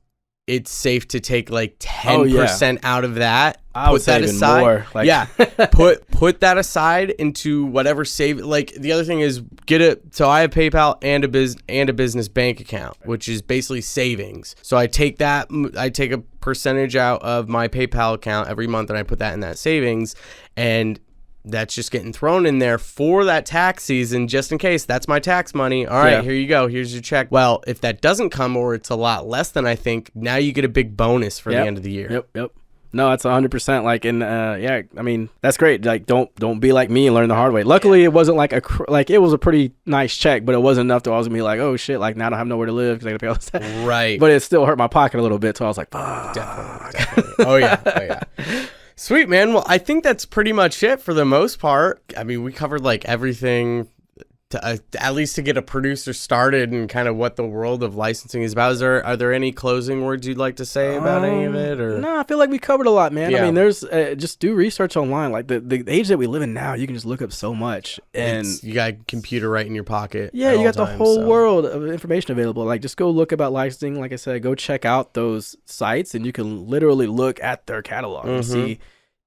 Speaker 1: it's safe to take like 10% out of that.
Speaker 2: I would say even more.
Speaker 1: Put that aside into whatever save. Like the other thing is so I have PayPal and a business bank account, which is basically savings. So I take a percentage out of my PayPal account every month and I put that in that savings, and that's just getting thrown in there for that tax season, just in case. That's my tax money. All right, here you go. Here's your check. Well, if that doesn't come, or it's a lot less than I think, now you get a big bonus for the end of the year.
Speaker 2: Yep. No, that's 100%. Like, and I mean, that's great. Like, don't be like me and learn the hard way. Luckily, it wasn't like it was a pretty nice check, but it wasn't enough to I was gonna be like, oh shit, like now I don't have nowhere to live because I gotta pay all this stuff.
Speaker 1: Right.
Speaker 2: But it still hurt my pocket a little bit, so I was like, fuck.
Speaker 1: Definitely. Oh yeah. Sweet, man. Well, I think that's pretty much it for the most part. I mean, we covered like everything to at least to get a producer started and kind of what the world of licensing is about. Are there any closing words you'd like to say about any of it? Or
Speaker 2: no, I feel like we covered a lot, man. I mean, there's just do research online. Like the age that we live in now, you can just look up so much, and
Speaker 1: you got a computer right in your pocket.
Speaker 2: Yeah, you got the whole world of information available. Like, just go look about licensing. Like I said, go check out those sites, and you can literally look at their catalog and see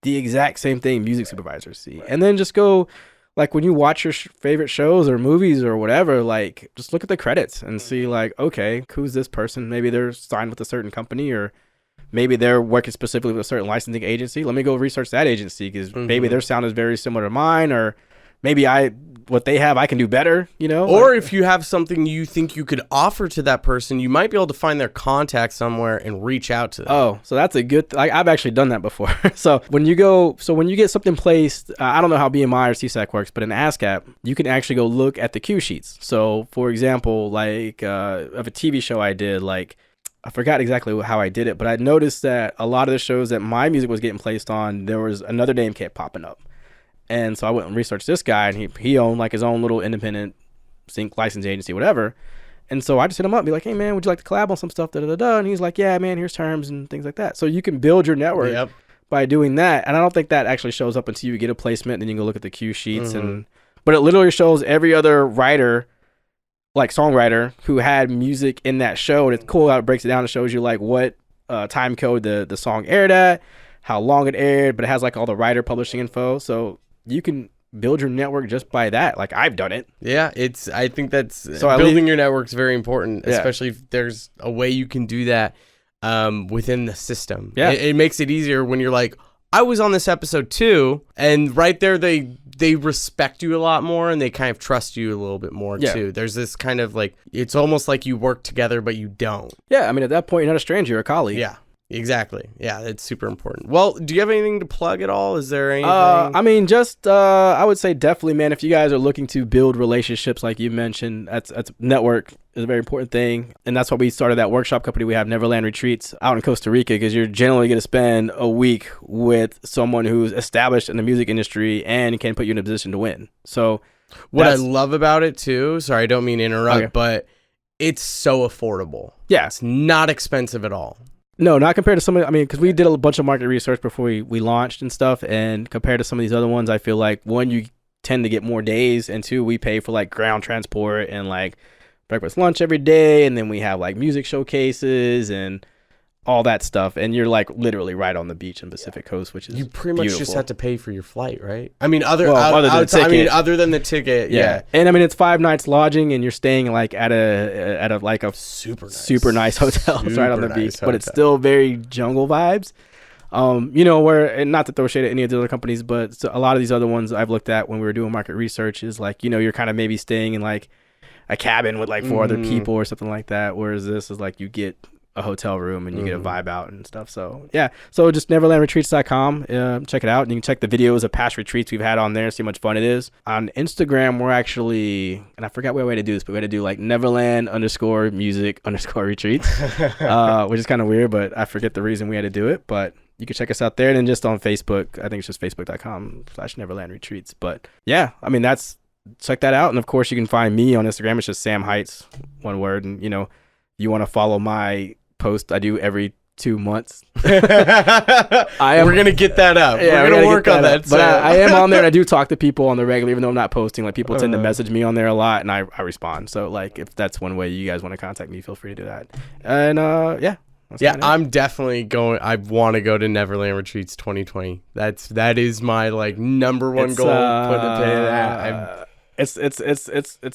Speaker 2: the exact same thing music supervisors see, and then just go. Like, when you watch your favorite shows or movies or whatever, like, just look at the credits and see, like, okay, who's this person? Maybe they're signed with a certain company, or maybe they're working specifically with a certain licensing agency. Let me go research that agency, because maybe their sound is very similar to mine, or maybe what they have, I can do better, you know?
Speaker 1: Or if you have something you think you could offer to that person, you might be able to find their contact somewhere and reach out to them.
Speaker 2: Oh, so that's a good I've actually done that before. So when you get something placed, I don't know how BMI or CSAC works, but in ASCAP, you can actually go look at the cue sheets. So for example, like of a TV show I did, like, I forgot exactly how I did it, but I noticed that a lot of the shows that my music was getting placed on, there was another name kept popping up. And so I went and researched this guy, and he owned like his own little independent sync license agency, whatever. And so I just hit him up and be like, hey man, would you like to collab on some stuff? And he's like, yeah, man, here's terms and things like that. So you can build your network by doing that. And I don't think that actually shows up until you get a placement, and then you can go look at the cue sheets. But it literally shows every other writer, like songwriter, who had music in that show. And it's cool how it breaks it down and shows you like what time code the song aired at, how long it aired, but it has like all the writer publishing info. So you can build your network just by that. Like, I've done it.
Speaker 1: Yeah, I think that's
Speaker 2: So
Speaker 1: building your network is very important,
Speaker 2: Yeah.
Speaker 1: especially if there's a way you can do that within the system.
Speaker 2: Yeah.
Speaker 1: It makes it easier when you're like, I was on this episode too, and right there they respect you a lot more and they kind of trust you a little bit more too. There's this kind of like, it's almost like you work together but you don't.
Speaker 2: Yeah, I mean, at that point, you're not a stranger, you're a colleague.
Speaker 1: Yeah. Exactly. Yeah, it's super important. Well, do you have anything to plug at all? Is there anything?
Speaker 2: I mean, just I would say definitely, man. If you guys are looking to build relationships, like you mentioned, that's network is a very important thing, and that's why we started that workshop company. We have Neverland Retreats out in Costa Rica because you're generally going to spend a week with someone who's established in the music industry and can put you in a position to win. So,
Speaker 1: what I love about it too. Sorry, I don't mean to interrupt, but it's so affordable.
Speaker 2: Yeah,
Speaker 1: it's not expensive at all.
Speaker 2: No, not compared to some of, I mean, because we did a bunch of market research before we launched and stuff, and compared to some of these other ones, I feel like, one, you tend to get more days, and two, we pay for like ground transport and like breakfast, lunch every day, and then we have like music showcases and all that stuff, and you're like literally right on the beach in Pacific Coast, which is
Speaker 1: you pretty much
Speaker 2: beautiful.
Speaker 1: just have to pay for your flight, right? I mean, other than the ticket, yeah.
Speaker 2: And I mean, it's 5 nights lodging, and you're staying like at a like a super nice hotel right on the beach, but it's still very jungle vibes. You know, where, and not to throw shade at any of the other companies, but a lot of these other ones I've looked at when we were doing market research is like, you know, you're kind of maybe staying in like a cabin with like 4 other people or something like that, whereas this is like you get a hotel room and you get a vibe out and stuff. So yeah, so just neverlandretreats.com, check it out, and you can check the videos of past retreats we've had on there, see how much fun it is. On Instagram, we're actually, and I forgot what way to do this, but we had to do like Neverland_music_retreats, which is kind of weird, but I forget the reason we had to do it. But you can check us out there, and then just on Facebook, I think it's just facebook.com/neverlandretreats. But yeah, I mean, check that out. And of course you can find me on Instagram. It's just Sam Heights, one word. And you know, you want to follow my post I do every 2 months.
Speaker 1: We're gonna get that up.
Speaker 2: Yeah,
Speaker 1: we're gonna work on that.
Speaker 2: But I am on there, and I do talk to people on the regular, even though I'm not posting. Like, people tend to message me on there a lot, and I respond. So like, if that's one way you guys want to contact me, feel free to do that. And yeah.
Speaker 1: I'm definitely going. I want to go to Neverland Retreats 2020. That is my like number one goal. Putting a pin in that.
Speaker 2: It's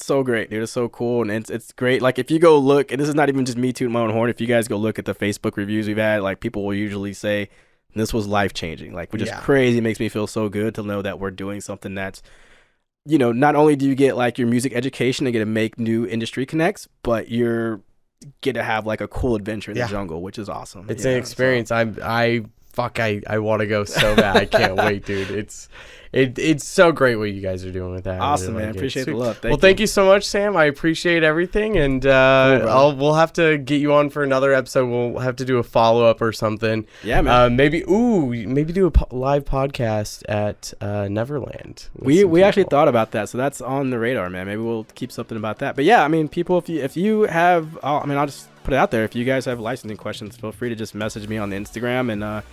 Speaker 2: so great, dude. It's so cool, and it's great. Like, if you go look, and this is not even just me tooting my own horn, if you guys go look at the Facebook reviews we've had, like, people will usually say this was life changing, like, which is crazy. It makes me feel so good to know that we're doing something that's, you know, not only do you get like your music education and get to make new industry connects, but you're get to have like a cool adventure in the jungle, which is awesome.
Speaker 1: It's an experience. So. I want to go so bad. I can't wait, dude. It's so great what you guys are doing with that.
Speaker 2: Awesome, man. Appreciate the love.
Speaker 1: Thank you so much, Sam. I appreciate everything, and we'll have to get you on for another episode. We'll have to do a follow up or something.
Speaker 2: Yeah, man.
Speaker 1: Maybe do a live podcast at Neverland.
Speaker 2: We actually thought about that, so that's on the radar, man. Maybe we'll keep something about that. But yeah, I mean, people, if you have, I'll just put it out there. If you guys have licensing questions, feel free to just message me on the Instagram, and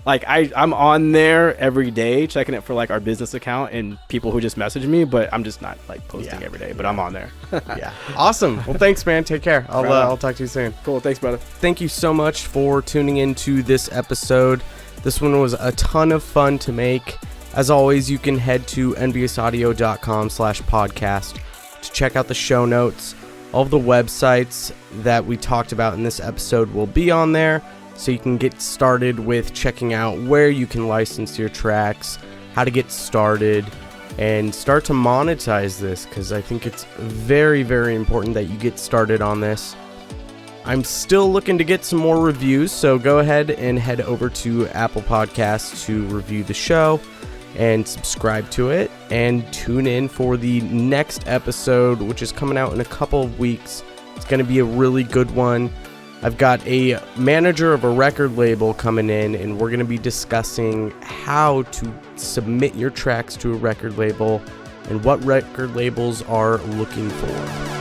Speaker 2: like I'm on there every day checking it for like our business account and people who just message me, but I'm just not like posting every day, but I'm on there.
Speaker 1: Yeah. Awesome. Well, thanks, man. Take care. I'll talk to you soon.
Speaker 2: Cool. Thanks, brother.
Speaker 1: Thank you so much for tuning into this episode. This one was a ton of fun to make. As always, you can head to enviousaudio.com/podcast to check out the show notes. All of the websites that we talked about in this episode will be on there, so you can get started with checking out where you can license your tracks, how to get started, and start to monetize this, because I think it's very, very important that you get started on this. I'm still looking to get some more reviews, so go ahead and head over to Apple Podcasts to review the show and subscribe to it, and tune in for the next episode, which is coming out in a couple of weeks. It's going to be a really good one. I've got a manager of a record label coming in, and we're going to be discussing how to submit your tracks to a record label and what record labels are looking for.